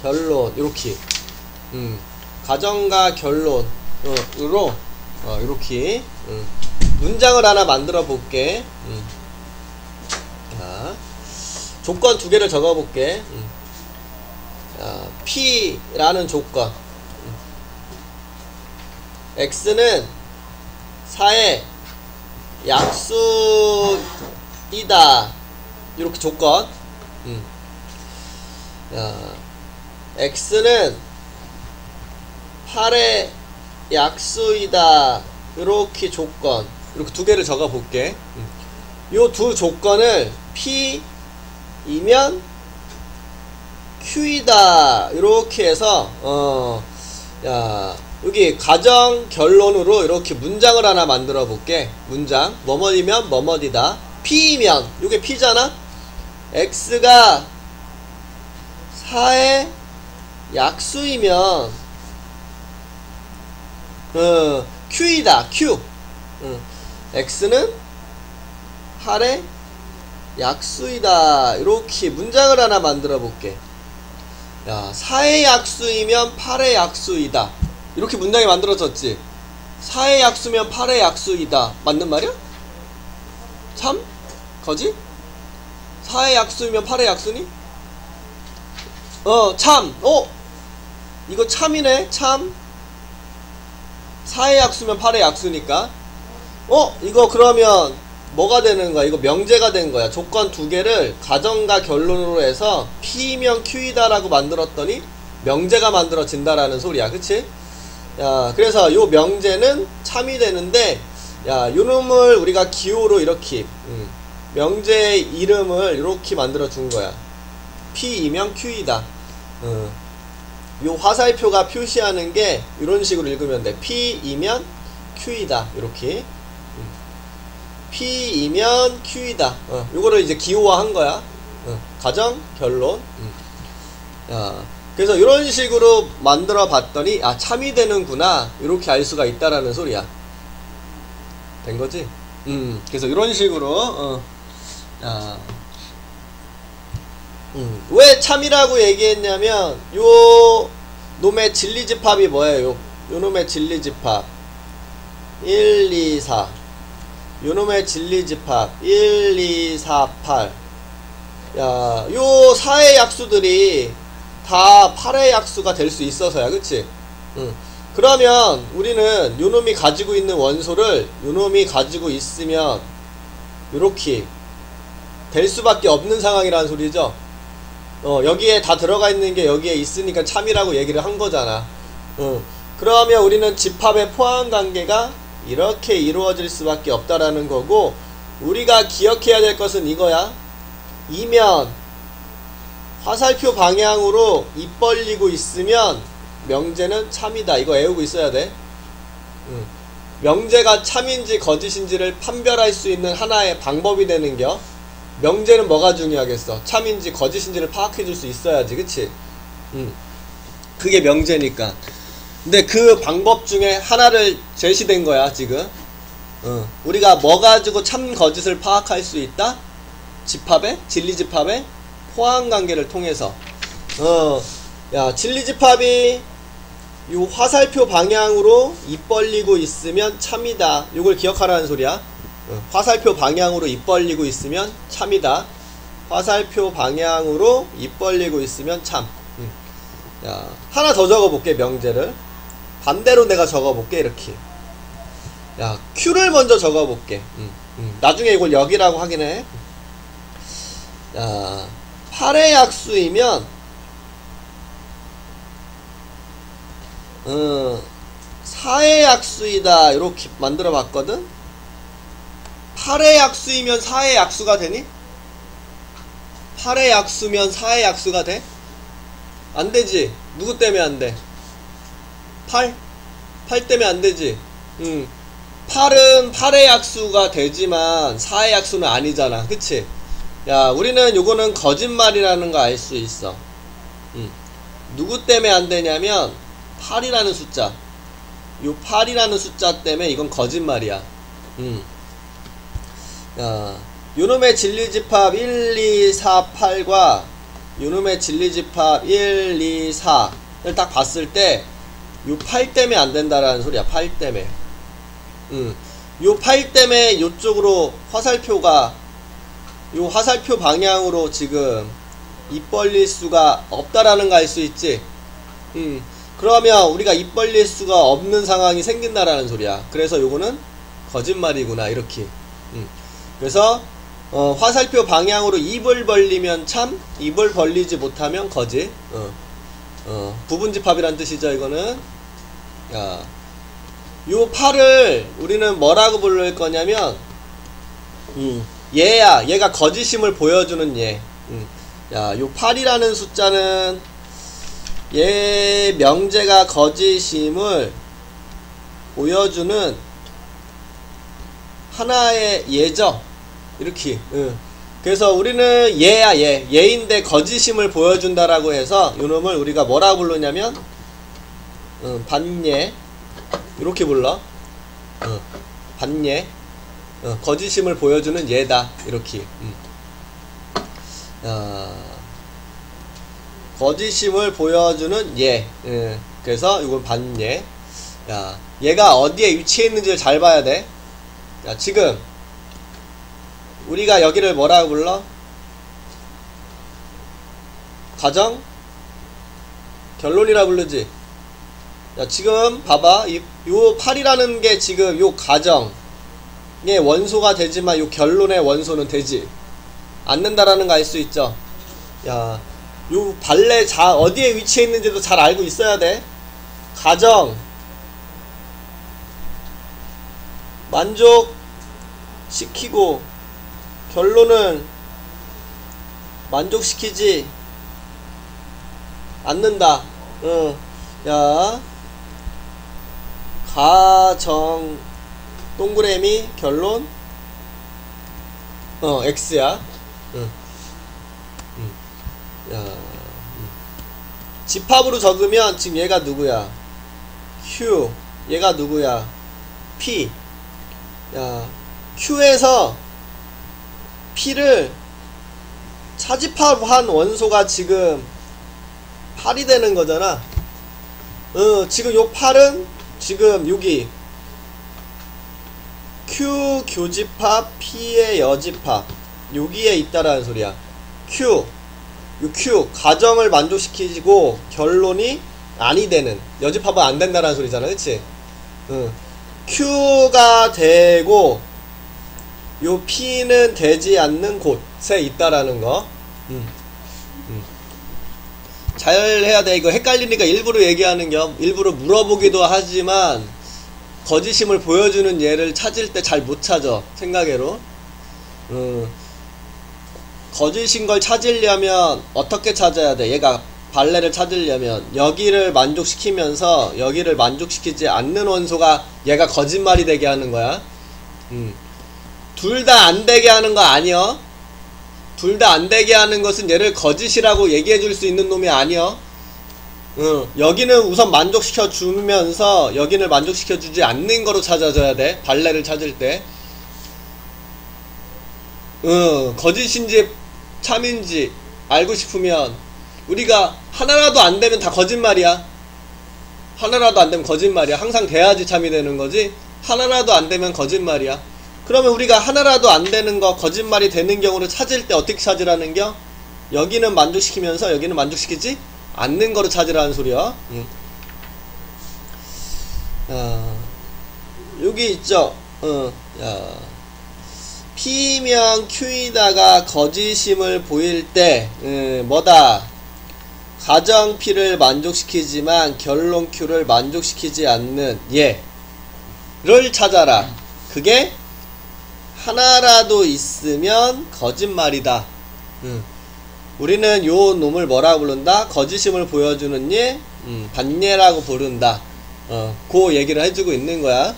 결론. 이렇게 가정과 결론으로 이렇게 문장을 하나 만들어 볼게. 자, 조건 두 개를 적어 볼게. P라는 조건. X는 4의 약수이다. 이렇게 조건. X는 8의 약수이다. 이렇게 조건. 이렇게 두 개를 적어 볼게. 요 두 조건을 P이면 Q이다 이렇게 해서 야 여기 가정 결론으로 이렇게 문장을 하나 만들어 볼게. 문장 뭐뭐이면 뭐뭐이다. P이면 요게 P잖아. X가 4의 약수이면 Q이다. Q. X는 8의 약수이다. 이렇게 문장을 하나 만들어 볼게. 야, 4의 약수이면 8의 약수이다. 이렇게 문장이 만들어졌지. 4의 약수면 8의 약수이다. 맞는 말이야? 참? 거지? 4의 약수이면 8의 약수니? 참. 이거 참이네. 참. 4의 약수면 8의 약수니까. 이거 그러면 뭐가 되는 거야? 이거 명제가 된 거야. 조건 두 개를 가정과 결론으로 해서 P면 Q이다 라고 만들었더니 명제가 만들어진다라는 소리야. 그치? 야, 그래서 요 명제는 참이 되는데, 야, 요 놈을 우리가 기호로 이렇게, 명제의 이름을 이렇게 만들어 준 거야. P이면 Q이다. 요 화살표가 표시하는 게 이런 식으로 읽으면 돼. P이면 Q이다. 이렇게. P이면 Q이다. 요거를 이제 기호화 한 거야. 가정, 결론. 그래서 이런 식으로 만들어 봤더니, 참이 되는구나. 이렇게 알 수가 있다라는 소리야. 된 거지? 그래서 이런 식으로, 왜 참이라고 얘기했냐면, 요 놈의 진리집합이 뭐예요? 요 놈의 진리집합. 1, 2, 4. 요놈의 진리집합 1, 2, 4, 8. 야, 요 4의 약수들이 다 8의 약수가 될 수 있어서야. 그치? 그러면 우리는 요놈이 가지고 있는 원소를 요놈이 가지고 있으면 요렇게 될 수밖에 없는 상황이라는 소리죠. 여기에 다 들어가 있는 게 여기에 있으니까 참이라고 얘기를 한 거잖아. 그러면 우리는 집합의 포함관계가 이렇게 이루어질 수밖에 없다라는 거고, 우리가 기억해야 될 것은 이거야. 이면 화살표 방향으로 입 벌리고 있으면 명제는 참이다. 이거 외우고 있어야 돼. 명제가 참인지 거짓인지를 판별할 수 있는 하나의 방법이 되는겨. 명제는 뭐가 중요하겠어? 참인지 거짓인지를 파악해 줄 수 있어야지. 그치? 그게 명제니까. 근데 그 방법 중에 하나를 제시된 거야 지금. 우리가 뭐 가지고 참 거짓을 파악할 수 있다? 집합의 진리집합의 포함관계를 통해서. 야, 진리집합이 요 화살표 방향으로 입 벌리고 있으면 참이다. 요걸 기억하라는 소리야. 화살표 방향으로 입 벌리고 있으면 참이다. 화살표 방향으로 입 벌리고 있으면 참. 야, 하나 더 적어볼게. 명제를 반대로 내가 적어볼게. 이렇게. 야, Q를 먼저 적어볼게. 나중에 이걸 여기라고 하긴 해. 야, 8의 약수이면 4의 약수이다. 이렇게 만들어 봤거든. 8의 약수이면 4의 약수가 되니? 8의 약수면 4의 약수가 돼? 안 되지. 누구 때문에 안 돼? 8 때문에 안 되지. 8은 8의 약수가 되지만 4의 약수는 아니잖아. 그치? 야, 우리는 요거는 거짓말이라는 거 알 수 있어. 누구 때문에 안 되냐면 8이라는 숫자. 요 8이라는 숫자 때문에 이건 거짓말이야. 야, 요놈의 진리집합 1, 2, 4, 8과 요놈의 진리집합 1, 2, 4를 딱 봤을 때 요 8 때문에 안 된다라는 소리야. 8 때문에. 요 8 때문에 요쪽으로 화살표가 요 화살표 방향으로 지금 입 벌릴 수가 없다라는 거 알 수 있지. 그러면 우리가 입 벌릴 수가 없는 상황이 생긴다라는 소리야. 그래서 요거는 거짓말이구나. 이렇게. 그래서 화살표 방향으로 입을 벌리면 참, 입을 벌리지 못하면 거짓. 부분집합이란 뜻이죠. 이거는. 야, 요 8을 우리는 뭐라고 부를 거냐면 얘야. 얘가 거짓임을 보여주는 얘. 야, 요 8이라는 숫자는 얘 명제가 거짓임을 보여주는 하나의 예죠. 이렇게. 그래서 우리는 얘야, 얘인데 거짓임을 보여준다라고 해서 요놈을 우리가 뭐라 부르냐면 반예. 이렇게 불러. 반예. 거짓임을 보여주는 얘다. 이렇게. 거짓임을 보여주는 얘. 그래서 이건 반예. 야, 얘가 어디에 위치해 있는지를 잘 봐야 돼. 야, 지금 우리가 여기를 뭐라고 불러? 가정? 결론이라 부르지. 야, 지금 봐봐. 요 8이라는 게 지금 요 가정의 원소가 되지만 요 결론의 원소는 되지 않는다라는 거 알 수 있죠. 야, 요 발레 어디에 위치해 있는지도 잘 알고 있어야 돼. 가정 만족시키고 결론은 만족시키지 않는다. 야, 가정 동그라미 결론 X야. 야, 집합으로 적으면 지금 얘가 누구야? Q. 얘가 누구야? P. 야, Q에서 P를 차집합한 원소가 지금 8이 되는 거잖아. 지금 요 8은 지금 여기 Q 교집합 P의 여집합 여기에 있다라는 소리야. 요 Q 가정을 만족시키고 결론이 아니 되는 여집합은 안 된다라는 소리잖아. 그치? Q가 되고 요 P는 되지 않는 곳에 있다라는 거. 잘 해야 돼. 이거 헷갈리니까 일부러 얘기하는 겸 일부러 물어보기도 하지만 거짓임을 보여주는 예를 찾을 때 잘 못 찾아. 생각외로. 거짓인 걸 찾으려면 어떻게 찾아야 돼? 얘가 발레를 찾으려면 여기를 만족시키면서 여기를 만족시키지 않는 원소가 얘가 거짓말이 되게 하는 거야. 둘 다 안 되게 하는 거 아니여. 둘 다 안 되게 하는 것은 얘를 거짓이라고 얘기해 줄 수 있는 놈이 아니여. 여기는 우선 만족시켜 주면서 여기를 만족시켜 주지 않는 거로 찾아줘야 돼. 발레를 찾을 때. 거짓인지 참인지 알고 싶으면 우리가 하나라도 안 되면 다 거짓말이야. 하나라도 안 되면 거짓말이야. 항상 돼야지 참이 되는 거지. 하나라도 안 되면 거짓말이야. 그러면 우리가 하나라도 안 되는 거 거짓말이 되는 경우를 찾을 때 어떻게 찾으라는 겨? 여기는 만족시키면서 여기는 만족시키지 않는 거로 찾으라는 소리야. 여기 있죠. P명 Q에다가 거짓임을 보일 때 뭐다? 가정 P를 만족시키지만 결론 Q를 만족시키지 않는 얘를 찾아라. 그게 하나라도 있으면 거짓말이다. 우리는 요 놈을 뭐라고 부른다? 거짓임을 보여주는 예, 반예라고 부른다. 그 얘기를 해주고 있는 거야.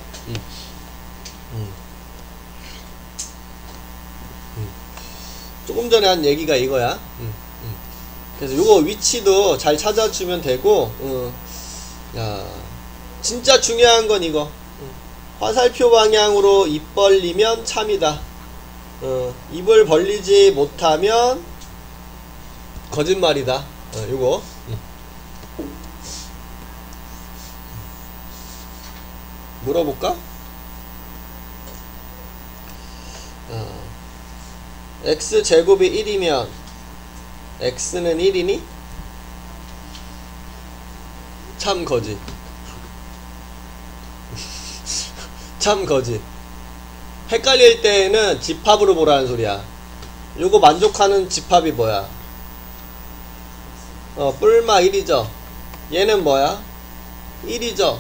조금 전에 한 얘기가 이거야. 그래서 요거 위치도 잘 찾아주면 되고, 야, 진짜 중요한 건 이거. 화살표 방향으로 입 벌리면 참이다. 입을 벌리지 못하면 거짓말이다. 요거. 물어볼까? x제곱이 1이면 x는 1이니? 참 거짓. 참 거짓. 헷갈릴 때에는 집합으로 보라는 소리야. 요거 만족하는 집합이 뭐야? 뿔마 1이죠. 얘는 뭐야? 1이죠.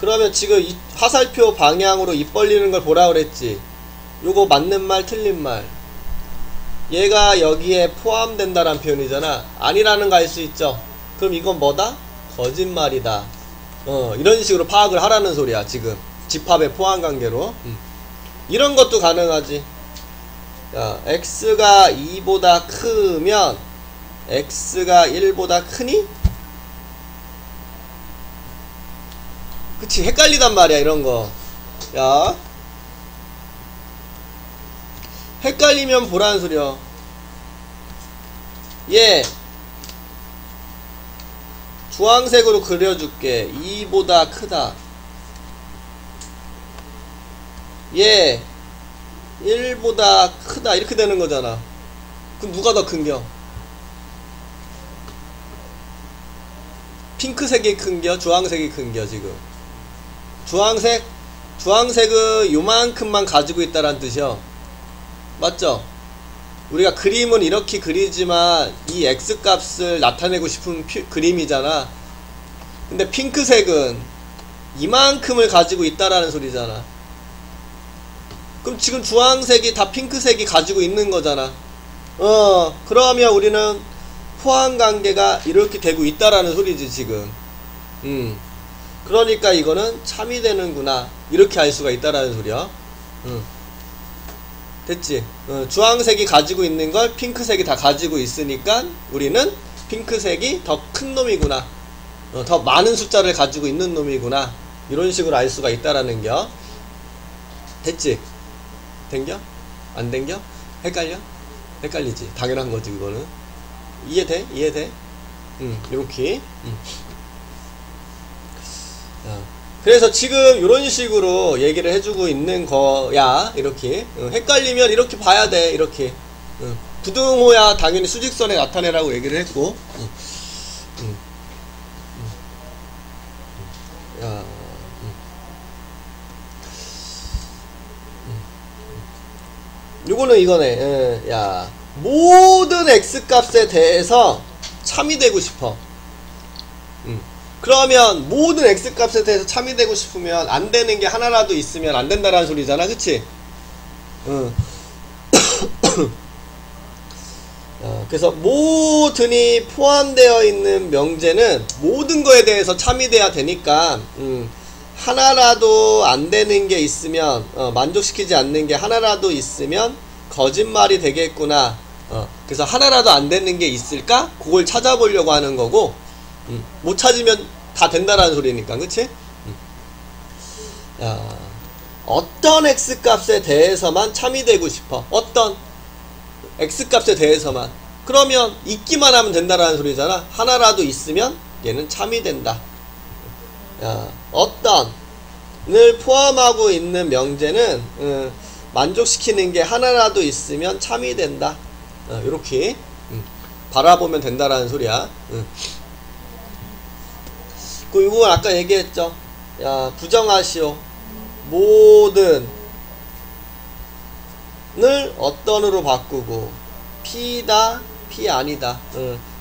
그러면 지금 이 화살표 방향으로 입 벌리는 걸 보라 그랬지. 요거 맞는 말 틀린 말. 얘가 여기에 포함된다라는 표현이잖아. 아니라는 거 알 수 있죠. 그럼 이건 뭐다? 거짓말이다. 이런 식으로 파악을 하라는 소리야 지금. 집합의 포함관계로. 이런 것도 가능하지. 야, x가 2보다 크면 x가 1보다 크니? 그치, 헷갈리단 말이야 이런거. 야, 헷갈리면 보라는 소리야. 얘 주황색으로 그려줄게. 2보다 크다. 얘 1보다 크다. 이렇게 되는 거잖아. 그럼 누가 더 큰겨? 핑크색이 큰겨? 주황색이 큰겨? 지금 주황색은 요만큼만 가지고 있다란 뜻이야. 맞죠? 우리가 그림은 이렇게 그리지만 이 x값을 나타내고 싶은 그림이잖아. 근데 핑크색은 이만큼을 가지고 있다라는 소리잖아. 그럼 지금 주황색이 다 핑크색이 가지고 있는 거잖아. 그러면 우리는 포함관계가 이렇게 되고 있다라는 소리지 지금. 그러니까 이거는 참이 되는구나, 이렇게 알 수가 있다라는 소리야. 됐지? 주황색이 가지고 있는 걸 핑크색이 다 가지고 있으니까 우리는 핑크색이 더 큰 놈이구나, 더 많은 숫자를 가지고 있는 놈이구나, 이런 식으로 알 수가 있다라는 겨. 됐지? 된겨? 안 된겨? 헷갈려? 헷갈리지? 당연한 거지 그거는. 이해돼? 이해돼? 요렇게. 그래서 지금 이런 식으로 얘기를 해주고 있는 거야. 이렇게. 헷갈리면 이렇게 봐야 돼. 이렇게. 부등호야 당연히 수직선에 나타내라고 얘기를 했고. 야. 요거는 이거네. 야, 모든 x값에 대해서 참이 되고 싶어. 그러면 모든 x값에 대해서 참이 되고 싶으면 안 되는 게 하나라도 있으면 안 된다라는 소리잖아. 그치? 그래서 모든이 포함되어 있는 명제는 모든 거에 대해서 참이 돼야 되니까, 하나라도 안 되는 게 있으면, 만족시키지 않는 게 하나라도 있으면 거짓말이 되겠구나. 그래서 하나라도 안 되는 게 있을까? 그걸 찾아보려고 하는 거고, 못 찾으면 다 된다라는 소리니까. 그치? 야, 어떤 x값에 대해서만 참이 되고 싶어. 어떤 x값에 대해서만. 그러면 있기만 하면 된다라는 소리잖아. 하나라도 있으면 얘는 참이 된다. 야, 어떤을 포함하고 있는 명제는 만족시키는 게 하나라도 있으면 참이 된다. 요렇게 바라보면 된다라는 소리야. 그 이건 아까 얘기했죠. 야, 부정하시오. 모든을 어떤으로 바꾸고 P다, P 아니다.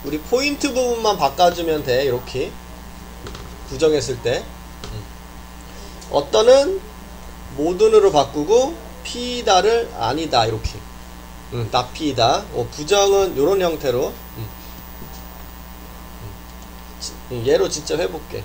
우리 포인트 부분만 바꿔주면 돼. 이렇게 부정했을 때 어떤은 모든으로 바꾸고 P다를 아니다. 이렇게 나 P다. 부정은 요런 형태로. 얘로 직접 해볼게.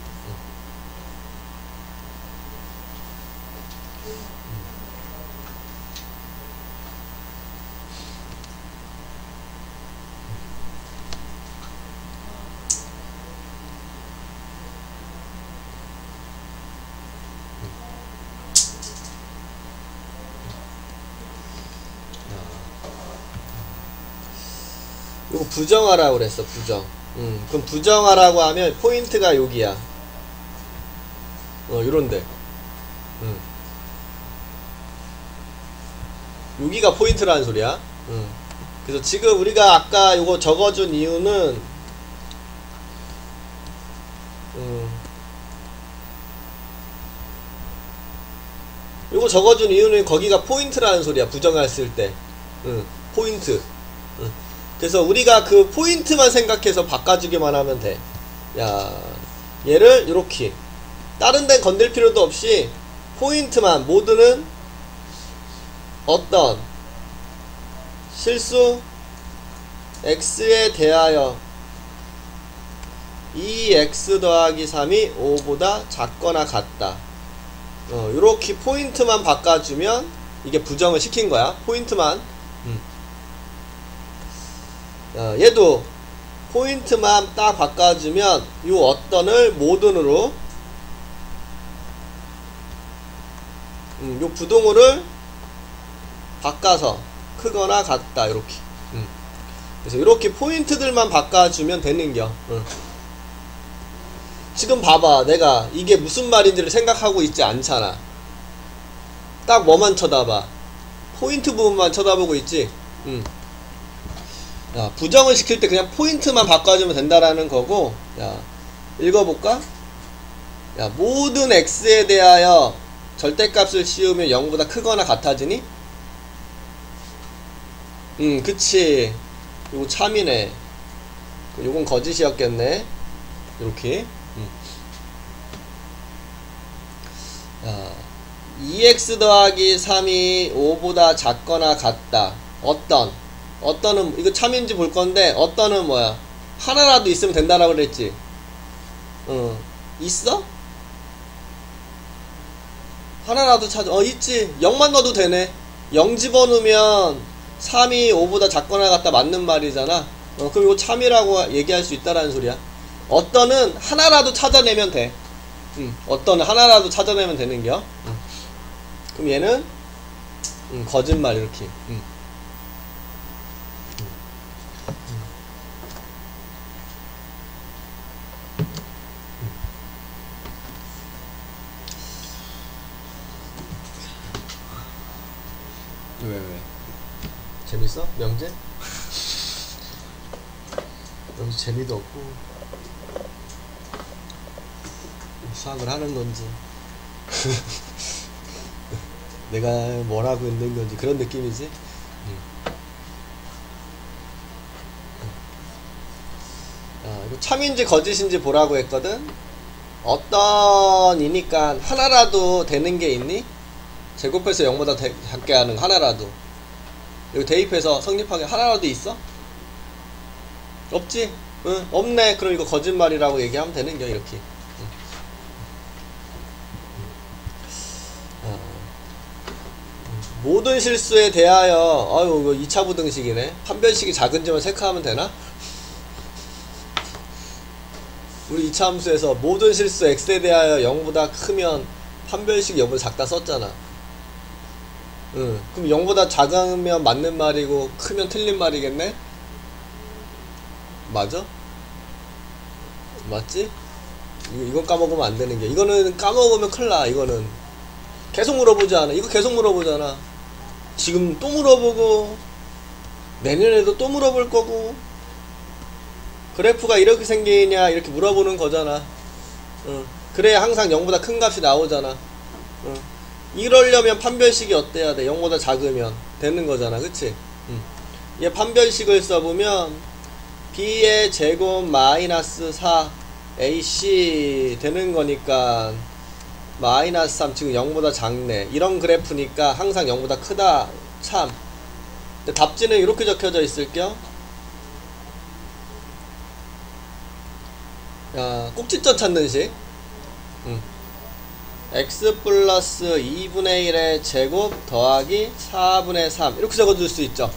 이거 부정하라고 그랬어. 부정. 그럼 부정하라고 하면 포인트가 여기야. 요런데. 여기가 포인트라는 소리야. 그래서 지금 우리가 아까 요거 적어준 이유는 요거 적어준 이유는 거기가 포인트라는 소리야. 부정했을 때. 포인트. 그래서 우리가 그 포인트만 생각해서 바꿔주기만 하면 돼. 야, 얘를 요렇게 다른 데는 건들 필요도 없이 포인트만, 모드는 어떤 실수 x에 대하여 이 x 더하기 3이 5보다 작거나 같다. 요렇게 포인트만 바꿔주면 이게 부정을 시킨 거야. 포인트만. 얘도 포인트만 딱 바꿔주면 요 어떤을 모든으로 요 부동호를 바꿔서 크거나 같다. 요렇게. 그래서 요렇게 포인트들만 바꿔주면 되는겨. 지금 봐봐. 내가 이게 무슨 말인지를 생각하고 있지 않잖아. 딱 뭐만 쳐다봐. 포인트 부분만 쳐다보고 있지. 야, 부정을 시킬 때 그냥 포인트만 바꿔주면 된다라는 거고. 야, 읽어볼까? 야, 모든 x에 대하여 절대값을 씌우면 0보다 크거나 같아지니? 그치. 요거 참이네. 요건 거짓이었겠네. 이렇게. 2x 더하기 3이 5보다 작거나 같다. 어떤은 이거 참인지 볼 건데, 어떤은 뭐야? 하나라도 있으면 된다라고 그랬지. 있어? 하나라도 찾아. 있지. 0만 넣어도 되네. 0 집어넣으면 3이 5보다 작거나 같다 맞는 말이잖아. 그럼 이거 참이라고 얘기할 수 있다라는 소리야. 어떤은 하나라도 찾아내면 돼. 어떤은 하나라도 찾아내면 되는겨. 그럼 얘는 거짓말 이렇게. 왜? 재밌어? 명제? 명제 재미도 없고 수학을 하는 건지 내가 뭘 하고 있는 건지 그런 느낌이지. 이거 참인지 거짓인지 보라고 했거든. 어떤이니까 하나라도 되는 게 있니? 제곱해서 0보다 작게 하는 하나라도. 여기 대입해서 성립하게 하나라도 있어? 없지? 응, 없네. 그럼 이거 거짓말이라고 얘기하면 되는겨. 이렇게. 모든 실수에 대하여 이거 2차 부등식이네. 판별식이 작은지만 체크하면 되나? 우리 2차 함수에서 모든 실수 x에 대하여 0보다 크면 판별식이 0보다 작다 썼잖아. 그럼 0보다 작으면 맞는 말이고 크면 틀린 말이겠네? 맞아? 맞지? 이건 까먹으면 안 되는 게. 이거는 까먹으면 큰일 나. 이거는 계속 물어보지 않아. 이거 계속 물어보잖아. 지금 또 물어보고 내년에도 또 물어볼 거고. 그래프가 이렇게 생기냐 이렇게 물어보는 거잖아. 그래야 항상 0보다 큰 값이 나오잖아. 이러려면 판별식이 어때야 돼? 0보다 작으면 되는 거잖아. 그치? 얘 판별식을 써보면 b의 제곱 마이너스 4 ac 되는 거니까 마이너스 3 지금 0보다 작네. 이런 그래프니까 항상 0보다 크다. 참. 근데 답지는 이렇게 적혀져 있을게요. 야, 꼭지점 찾는 식. x 플러스 2분의 1의 제곱 더하기 4분의 3 이렇게 적어줄 수 있죠.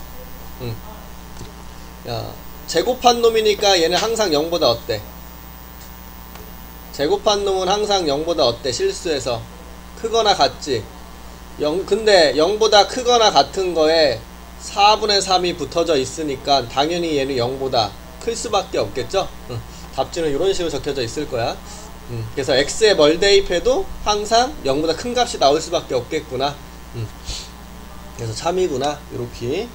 야, 제곱한 놈이니까 얘는 항상 0보다 어때? 제곱한 놈은 항상 0보다 어때? 실수해서 크거나 같지. 근데 0보다 크거나 같은 거에 4분의 3이 붙어져 있으니까 당연히 얘는 0보다 클 수밖에 없겠죠. 답지는 이런 식으로 적혀져 있을 거야. 그래서 x에 뭘 대입해도 항상 0보다 큰 값이 나올 수밖에 없겠구나. 그래서 참이구나. 요렇게.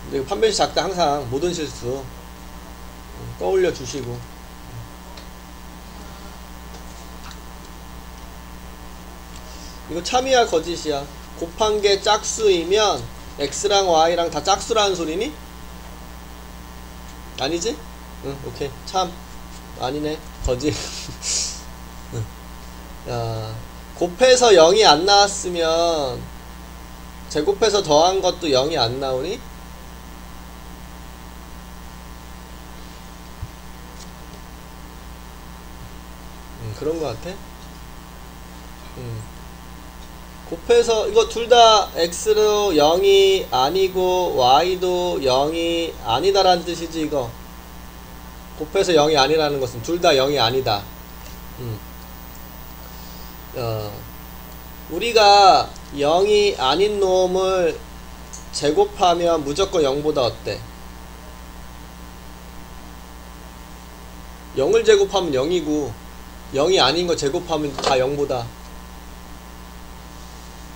근데 판별식 작다 항상 모든 실수 떠올려 주시고. 이거 참이야 거짓이야? 곱한 게 짝수이면 x랑 y랑 다 짝수라는 소리니? 아니지? 응, 오케이. 참 아니네. 거짓. 야, 곱해서 0이 안 나왔으면 제곱해서 더한 것도 0이 안 나오니? 그런 것 같아. 곱해서 이거 둘 다 x로 0이 아니고 y도 0이 아니다라는 뜻이지. 이거 곱해서 0이 아니라는 것은 둘 다 0이 아니다. 우리가 0이 아닌 놈을 제곱하면 무조건 0보다 어때? 0을 제곱하면 0이고 0이 아닌 거 제곱하면 다 0보다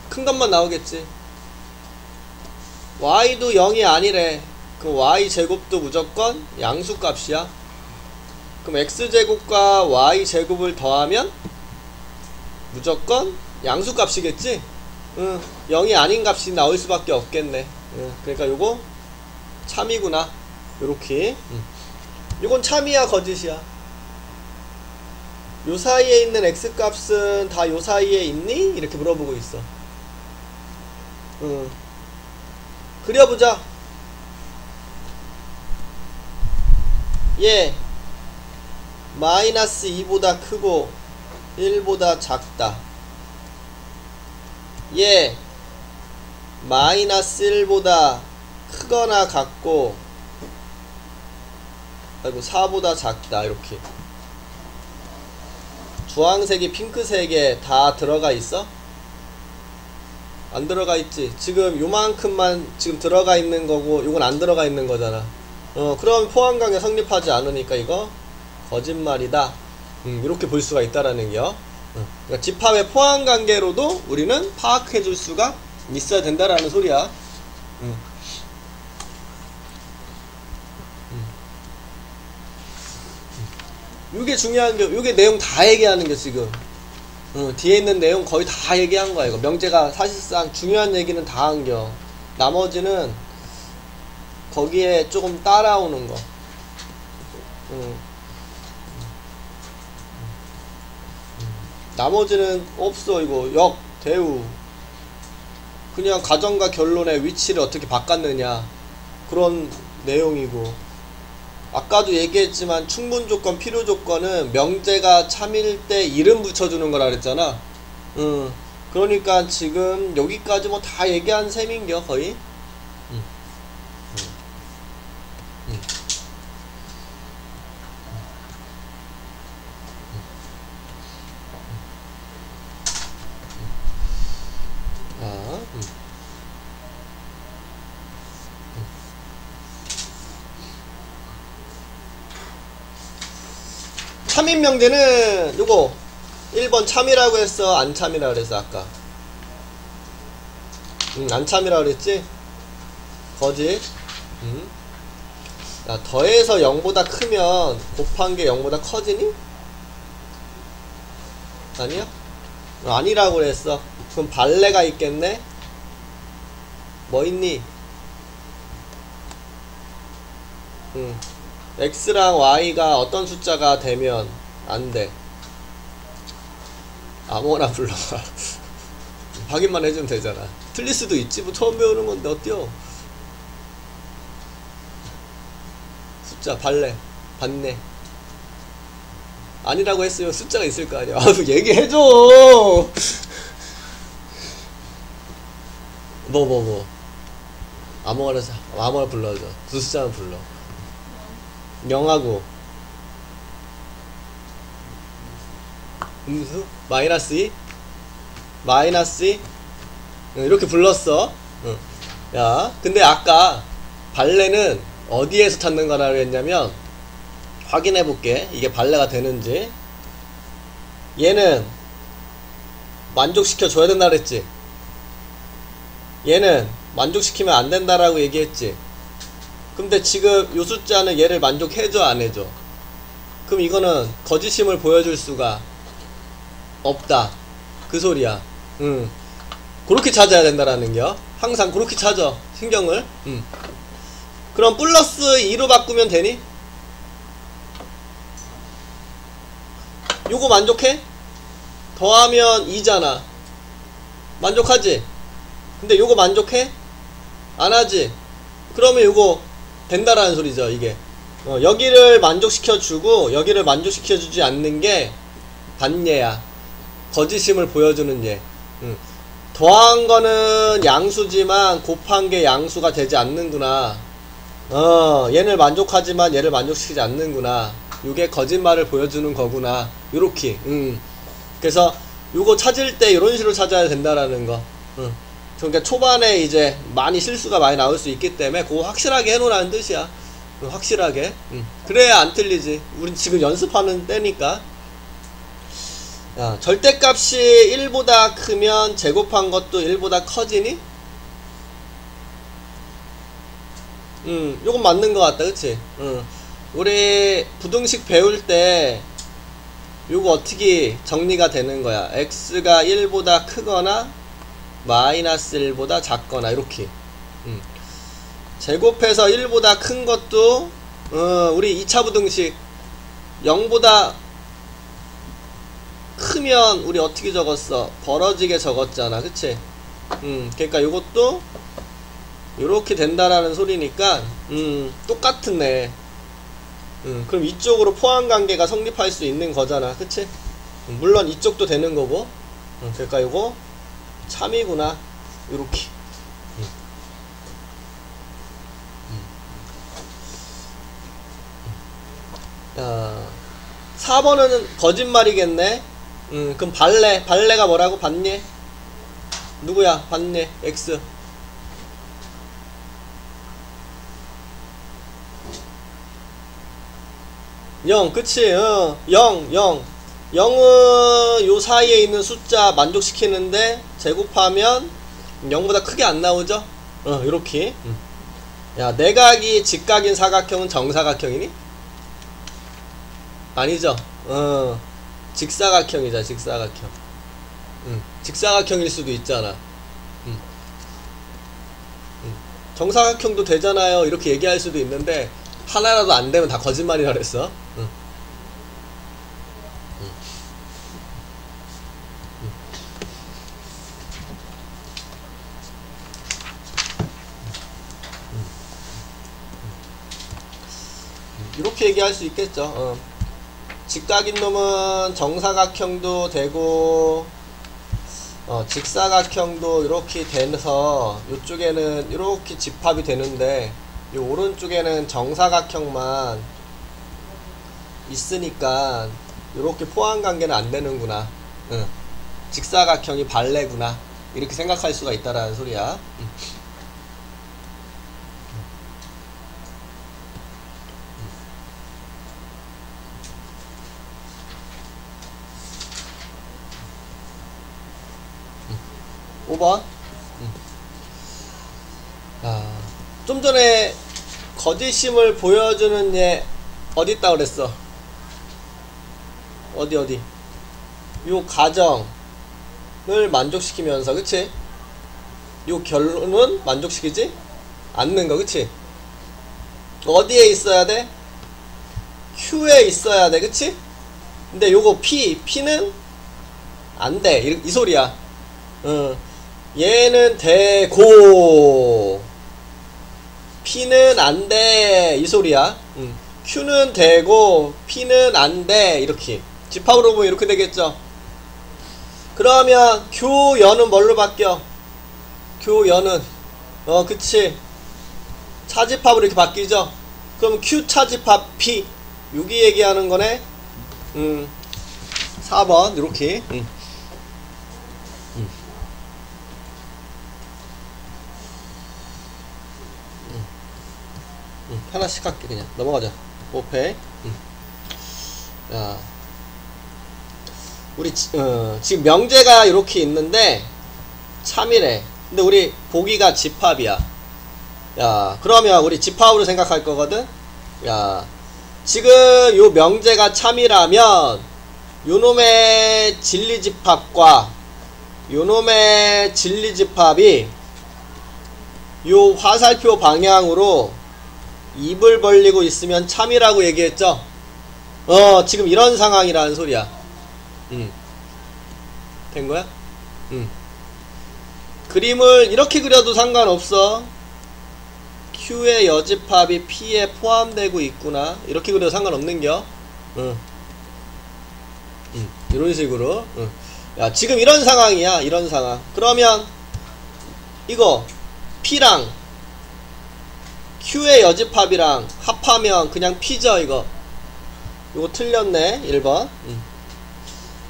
큰 것만 나오겠지. y도 0이 아니래. 그럼 y 제곱도 무조건 양수값이야. 그럼 x제곱과 y제곱을 더하면 무조건 양수값이겠지? 0이 아닌 값이 나올 수밖에 없겠네. 그러니까 요거 참이구나. 요렇게. 요건 참이야 거짓이야? 요 사이에 있는 x값은 다 요 사이에 있니? 이렇게 물어보고 있어. 그려보자. 얘 마이너스 2보다 크고 1보다 작다. 얘 마이너스 1보다 크거나 같고 4보다 작다. 이렇게 주황색이 핑크색에 다 들어가 있어? 안 들어가 있지. 지금 요만큼만 지금 들어가 있는 거고 요건 안 들어가 있는 거잖아. 그럼 포함관계 성립하지 않으니까 이거 거짓말이다. 이렇게 볼 수가 있다라는 게요. 그러니까 집합의 포함관계로도 우리는 파악해 줄 수가 있어야 된다라는 소리야. 요게 중요한 게, 요게 내용 다 얘기하는 게 지금 뒤에 있는 내용 거의 다 얘기한 거야. 이거 명제가 사실상 중요한 얘기는 다 한겨. 나머지는 거기에 조금 따라오는 거. 나머지는 없어. 이거 역, 대우, 그냥 가정과 결론의 위치를 어떻게 바꿨느냐, 그런 내용이고, 아까도 얘기했지만 충분조건, 필요조건은 명제가 참일 때 이름 붙여주는 거라 그랬잖아. 그러니까 지금 여기까지 뭐 다 얘기한 셈인겨 거의. 참인 명제는 요거 1번 참이라고 했어, 안 참이라고 그랬어 아까? 안 참이라고 그랬지? 거짓. 야, 더해서 0보다 크면 곱한 게 0보다 커지니? 아니야? 아니라고 그랬어. 그럼 발레가 있겠네? 뭐 있니? x랑 y가 어떤 숫자가 되면 안 돼. 아무거나 불러봐. 확인만 해주면 되잖아. 틀릴 수도 있지. 뭐 처음 배우는 건데 어때요? 숫자 발레 봤네. 아니라고 했으면 숫자가 있을 거 아니야. 얘기해줘. 뭐 아무거나 불러줘. 두 숫자만 불러. 0하고 음수 마이너스 2 마이너스 2 이렇게 불렀어. 야, 근데 아까 발레는 어디에서 찾는 거라고 했냐면, 확인해 볼게. 이게 발레가 되는지. 얘는 만족시켜 줘야 된다 그랬지. 얘는 만족시키면 안 된다라고 얘기했지. 근데 지금 요 숫자는 얘를 만족해줘 안 해줘? 그럼 이거는 거짓임을 보여줄 수가 없다, 그 소리야. 그렇게 찾아야 된다라는 겨. 항상 그렇게 찾아 신경을. 그럼 플러스 2로 바꾸면 되니? 요거 만족해? 더하면 2잖아. 만족하지? 근데 요거 만족해? 안 하지? 그러면 요거 된다라는 소리죠, 이게. 여기를 만족시켜주고 여기를 만족시켜주지 않는 게 반예야. 거짓임을 보여주는 예. 더한 거는 양수지만 곱한 게 양수가 되지 않는구나. 얘를 만족하지만 얘를 만족시키지 않는구나. 요게 거짓말을 보여주는 거구나. 요렇게. 그래서 요거 찾을 때 요런 식으로 찾아야 된다라는 거. 그러니까 초반에 이제 많이 실수가 많이 나올 수 있기 때문에 그거 확실하게 해놓으라는 뜻이야. 확실하게. 그래야 안 틀리지. 우린 지금 연습하는 때니까. 야, 절대값이 1보다 크면 제곱한 것도 1보다 커지니? 요건 맞는 것 같다, 그치? 우리 부등식 배울 때 요거 어떻게 정리가 되는 거야? x가 1보다 크거나 마이너스 1보다 작거나 이렇게. 제곱해서 1보다 큰 것도 우리 2차 부등식 0보다 크면 우리 어떻게 적었어? 벌어지게 적었잖아, 그치? 그러니까 요것도 요렇게 된다라는 소리니까 똑같네. 그럼 이쪽으로 포함관계가 성립할 수 있는 거잖아, 그치? 물론 이쪽도 되는 거고. 그러니까 요거 참이구나, 요렇게. 4번은 거짓말이겠네. 그럼 발레가 뭐라고? 반예? 누구야? 반예 x. 0, 그치? 0, 0. 0은 요 사이에 있는 숫자 만족시키는데 제곱하면 0보다 크게 안 나오죠? 요렇게. 야, 내각이 직각인 사각형은 정사각형이니? 아니죠? 직사각형이자 직사각형. 직사각형일 수도 있잖아. 정사각형도 되잖아요, 이렇게 얘기할 수도 있는데 하나라도 안 되면 다 거짓말이라 그랬어. 이렇게 얘기할 수 있겠죠. 직각인 놈은 정사각형도 되고 직사각형도 이렇게 돼서 이쪽에는 이렇게 집합이 되는데 이 오른쪽에는 정사각형만 있으니까 이렇게 포함관계는 안 되는구나. 직사각형이 발레구나, 이렇게 생각할 수가 있다라는 소리야. 5번. 좀 전에 거짓임을 보여주는 얘 어디 있다 그랬어? 어디? 요 가정을 만족시키면서, 그치? 요 결론은 만족시키지 않는 거, 그치? 어디에 있어야 돼? Q에 있어야 돼, 그치? 근데 요거 P는 안 돼. 이 소리야. 얘는 되고 P는 안 돼, 이 소리야. Q는 되고 P는 안 돼, 이렇게 집합으로 보면 이렇게 되겠죠. 그러면 교연은 뭘로 바뀌어? 교연은 그치, 차집합으로 이렇게 바뀌죠. 그럼 Q 차집합 P, 여기 얘기하는 거네. 4번 이렇게. 하나씩 할게. 그냥 넘어가자. 오페이. 자, 우리 지금 명제가 이렇게 있는데 참이래. 근데 우리 보기가 집합이야. 야, 그러면 우리 집합으로 생각할 거거든. 야, 지금 요 명제가 참이라면 요놈의 진리집합과 요놈의 진리집합이 요 화살표 방향으로 입을 벌리고 있으면 참이라고 얘기했죠. 지금 이런 상황이라는 소리야. 된 거야? 그림을 이렇게 그려도 상관없어. Q의 여집합이 P에 포함되고 있구나. 이렇게 그려도 상관없는겨. 이런 식으로. 야, 지금 이런 상황이야. 이런 상황. 그러면 이거 P랑 Q의 여집합이랑 합하면 그냥 P죠. 이거 틀렸네. 1번.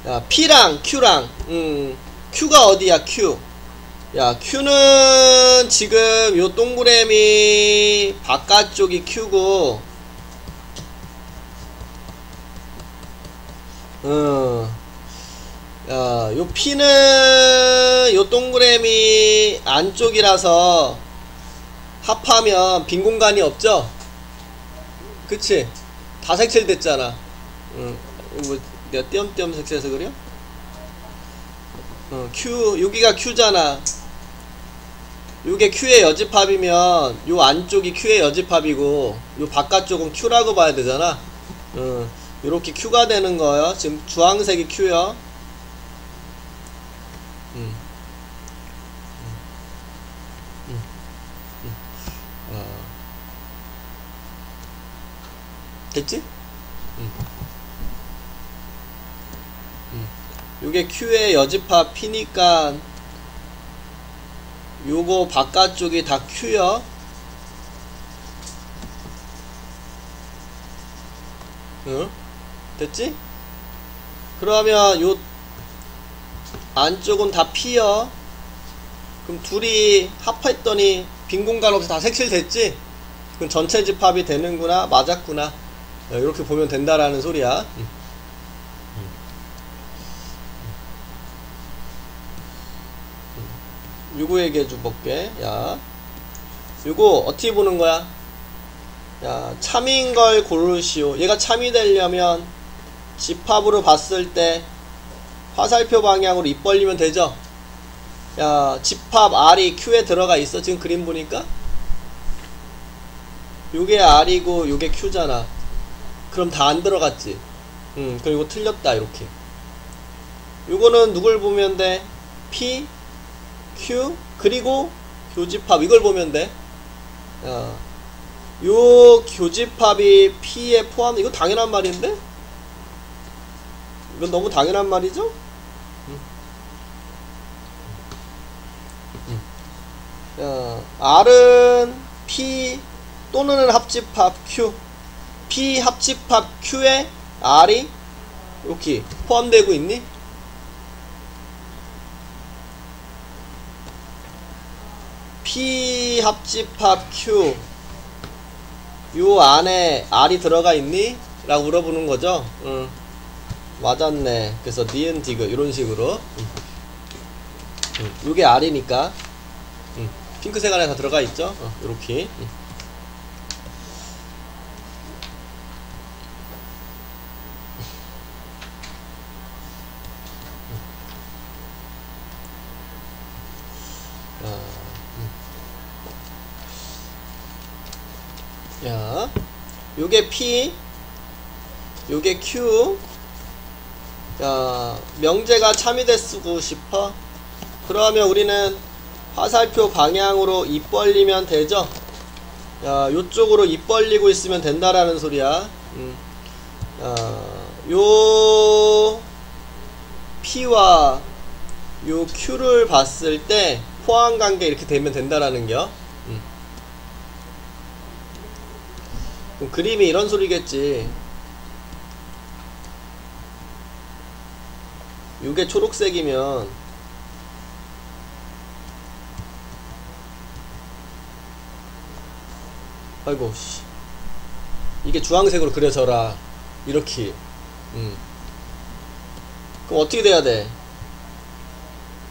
야, P랑 Q랑 Q가 어디야? Q. 야, Q는 지금 요 동그라미 바깥쪽이 Q고, 야, 요 P는 요 동그라미 안쪽이라서 합하면 빈 공간이 없죠? 그치? 다 색칠됐잖아. 뭐 내가 띄엄띄엄 색칠해서 그려? Q, 여기가 Q잖아. 요게 Q의 여집합이면 요 안쪽이 Q의 여집합이고 요 바깥쪽은 Q라고 봐야 되잖아. 요렇게 Q가 되는 거예요. 지금 주황색이 Q요. 됐지? 요게 Q의 여집합 P니까 요거 바깥쪽이 다 Q요. 응? 됐지? 그러면 요 안쪽은 다 P요. 그럼 둘이 합했더니 빈 공간 없이 다 색칠됐지? 그럼 전체 집합이 되는구나. 맞았구나. 이렇게 보면 된다라는 소리야. 요거 얘기해 줘볼게. 야, 요거 어떻게 보는 거야? 야, 참인 걸 고르시오. 얘가 참이 되려면 집합으로 봤을 때 화살표 방향으로 입 벌리면 되죠? 야, 집합 R이 Q에 들어가 있어. 지금 그림 보니까 요게 R이고 요게 Q잖아. 그럼 다 안 들어갔지. 그리고 틀렸다. 이렇게. 요거는 누굴 보면 돼? P, Q, 그리고 교집합. 이걸 보면 돼. 요 교집합이 P에 포함. 이거 당연한 말인데? 이건 너무 당연한 말이죠? R은 P 또는 합집합 Q. P 합집합 Q에 R이 이렇게 포함되고 있니? P 합집합 Q 요 안에 R이 들어가 있니? 라고 물어보는 거죠. 맞았네. 그래서 니은 디귿 이런 식으로. 요게 R이니까 핑크색 안에 다 들어가 있죠. 요렇게. 야, 요게 P, 요게 Q. 야, 명제가 참이돼 쓰고 싶어? 그러면 우리는 화살표 방향으로 입 벌리면 되죠? 야, 요쪽으로 입 벌리고 있으면 된다라는 소리야. 요 P와 요 Q를 봤을 때 포함관계 이렇게 되면 된다라는 겨. 그럼 그림이 이런 소리겠지. 요게 초록색이면 아이고 씨, 이게 주황색으로 그려져라. 이렇게. 그럼 어떻게 돼야 돼?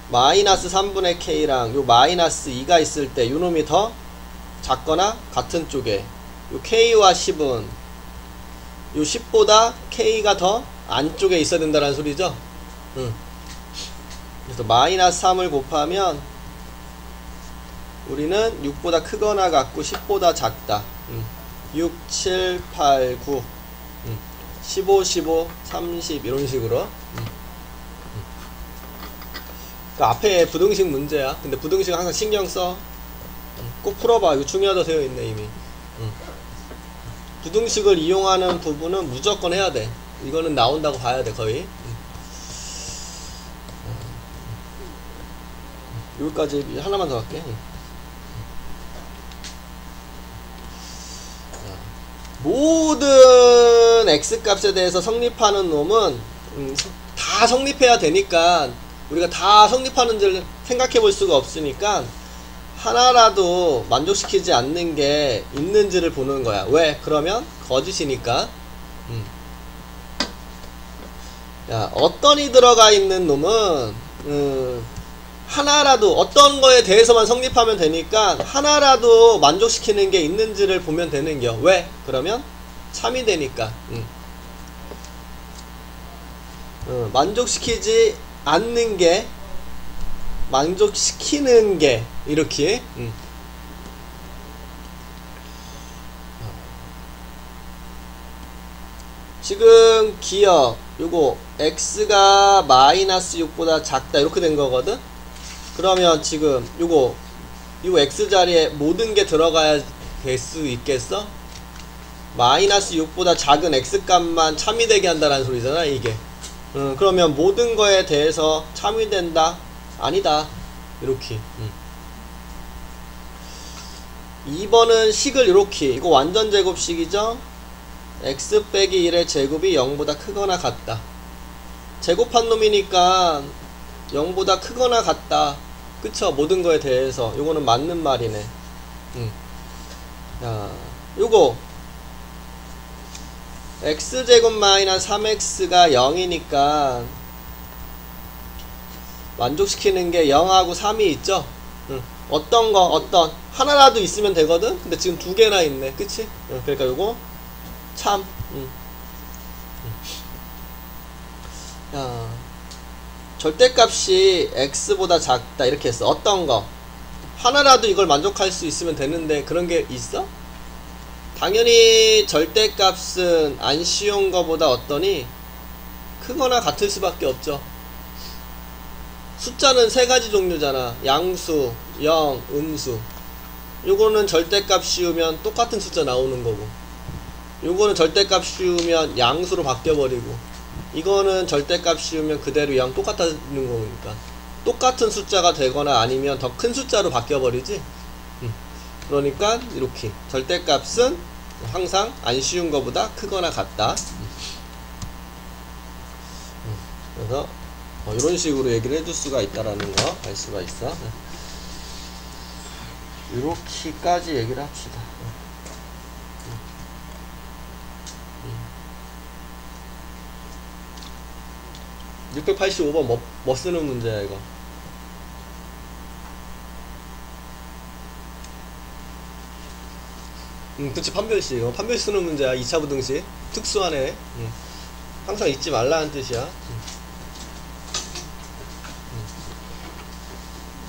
마이너스 3분의 K랑 요 마이너스 2가 있을 때 요놈이 더 작거나 같은 쪽에, 요 K와 10은 요 10보다 K가 더 안쪽에 있어야 된다는 소리죠. 그래서 마이너스 3을 곱하면 우리는 6보다 크거나 같고 10보다 작다. 6, 7, 8, 9 15, 15, 30 이런 식으로. 그 앞에 부등식 문제야. 근데 부등식 항상 신경 써. 꼭 풀어봐. 이거 중요하다 되어 있네 이미. 부등식을 이용하는 부분은 무조건 해야 돼. 이거는 나온다고 봐야 돼 거의. 여기까지 하나만 더 할게. 모든 x값에 대해서 성립하는 놈은 다 성립해야 되니까 우리가 다 성립하는지를 생각해 볼 수가 없으니까 하나라도 만족시키지 않는 게 있는지를 보는 거야. 왜? 그러면 거짓이니까. 야, 어떤이 들어가 있는 놈은 하나라도 어떤 거에 대해서만 성립하면 되니까 하나라도 만족시키는 게 있는지를 보면 되는겨. 왜? 그러면 참이 되니까. 만족시키지 않는 게 만족시키는 게 이렇게. 지금 기억 요거 x가 마이너스 6보다 작다 이렇게 된 거거든. 그러면 지금 요거 x 자리에 모든 게 들어가야 될 수 있겠어? 마이너스 6보다 작은 x 값만 참이 되게 한다는 소리잖아 이게. 그러면 모든 거에 대해서 참이 된다? 아니다. 이렇게. 2번은 식을 이렇게. 이거 완전 제곱식이죠? x 빼기 1의 제곱이 0보다 크거나 같다. 제곱한 놈이니까 0보다 크거나 같다. 그쵸? 모든 거에 대해서. 요거는 맞는 말이네. 야, 요거 x제곱 마이너스 3x가 0이니까 만족시키는 게 0하고 3이 있죠? 어떤 거, 어떤 하나라도 있으면 되거든? 근데 지금 두 개나 있네. 그치? 그러니까 요거 참. 야, 절대값이 x보다 작다 이렇게 했어. 어떤 거 하나라도 이걸 만족할 수 있으면 되는데 그런 게 있어? 당연히 절대값은 안 쉬운 거보다 어떠니 크거나 같을 수밖에 없죠. 숫자는 세 가지 종류잖아. 양수, 영, 음수. 요거는 절대값 씌우면 똑같은 숫자 나오는 거고, 요거는 절대값 씌우면 양수로 바뀌어버리고, 이거는 절대값 씌우면 그대로 양 똑같다는 거니까 똑같은 숫자가 되거나 아니면 더 큰 숫자로 바뀌어버리지. 그러니까 이렇게 절대값은 항상 안 쉬운 것보다 크거나 같다. 그래서 이런 식으로 얘기를 해줄 수가 있다라는 거 알 수가 있어. 이렇게까지 얘기를 합시다. 685번 뭐 쓰는 문제야 이거? 그치, 판별식. 판별식 쓰는 문제야. 2차 부등식 특수하네. 항상 잊지 말라는 뜻이야.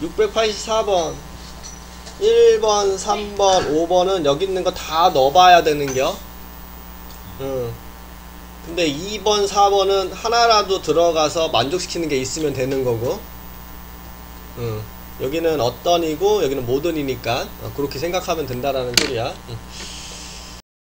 684번 1번 3번 5번은 여기 있는 거 다 넣어봐야 되는겨. 근데 2번 4번은 하나라도 들어가서 만족시키는 게 있으면 되는 거고, 여기는 어떤이고 여기는 모든이니까 그렇게 생각하면 된다라는 소리야.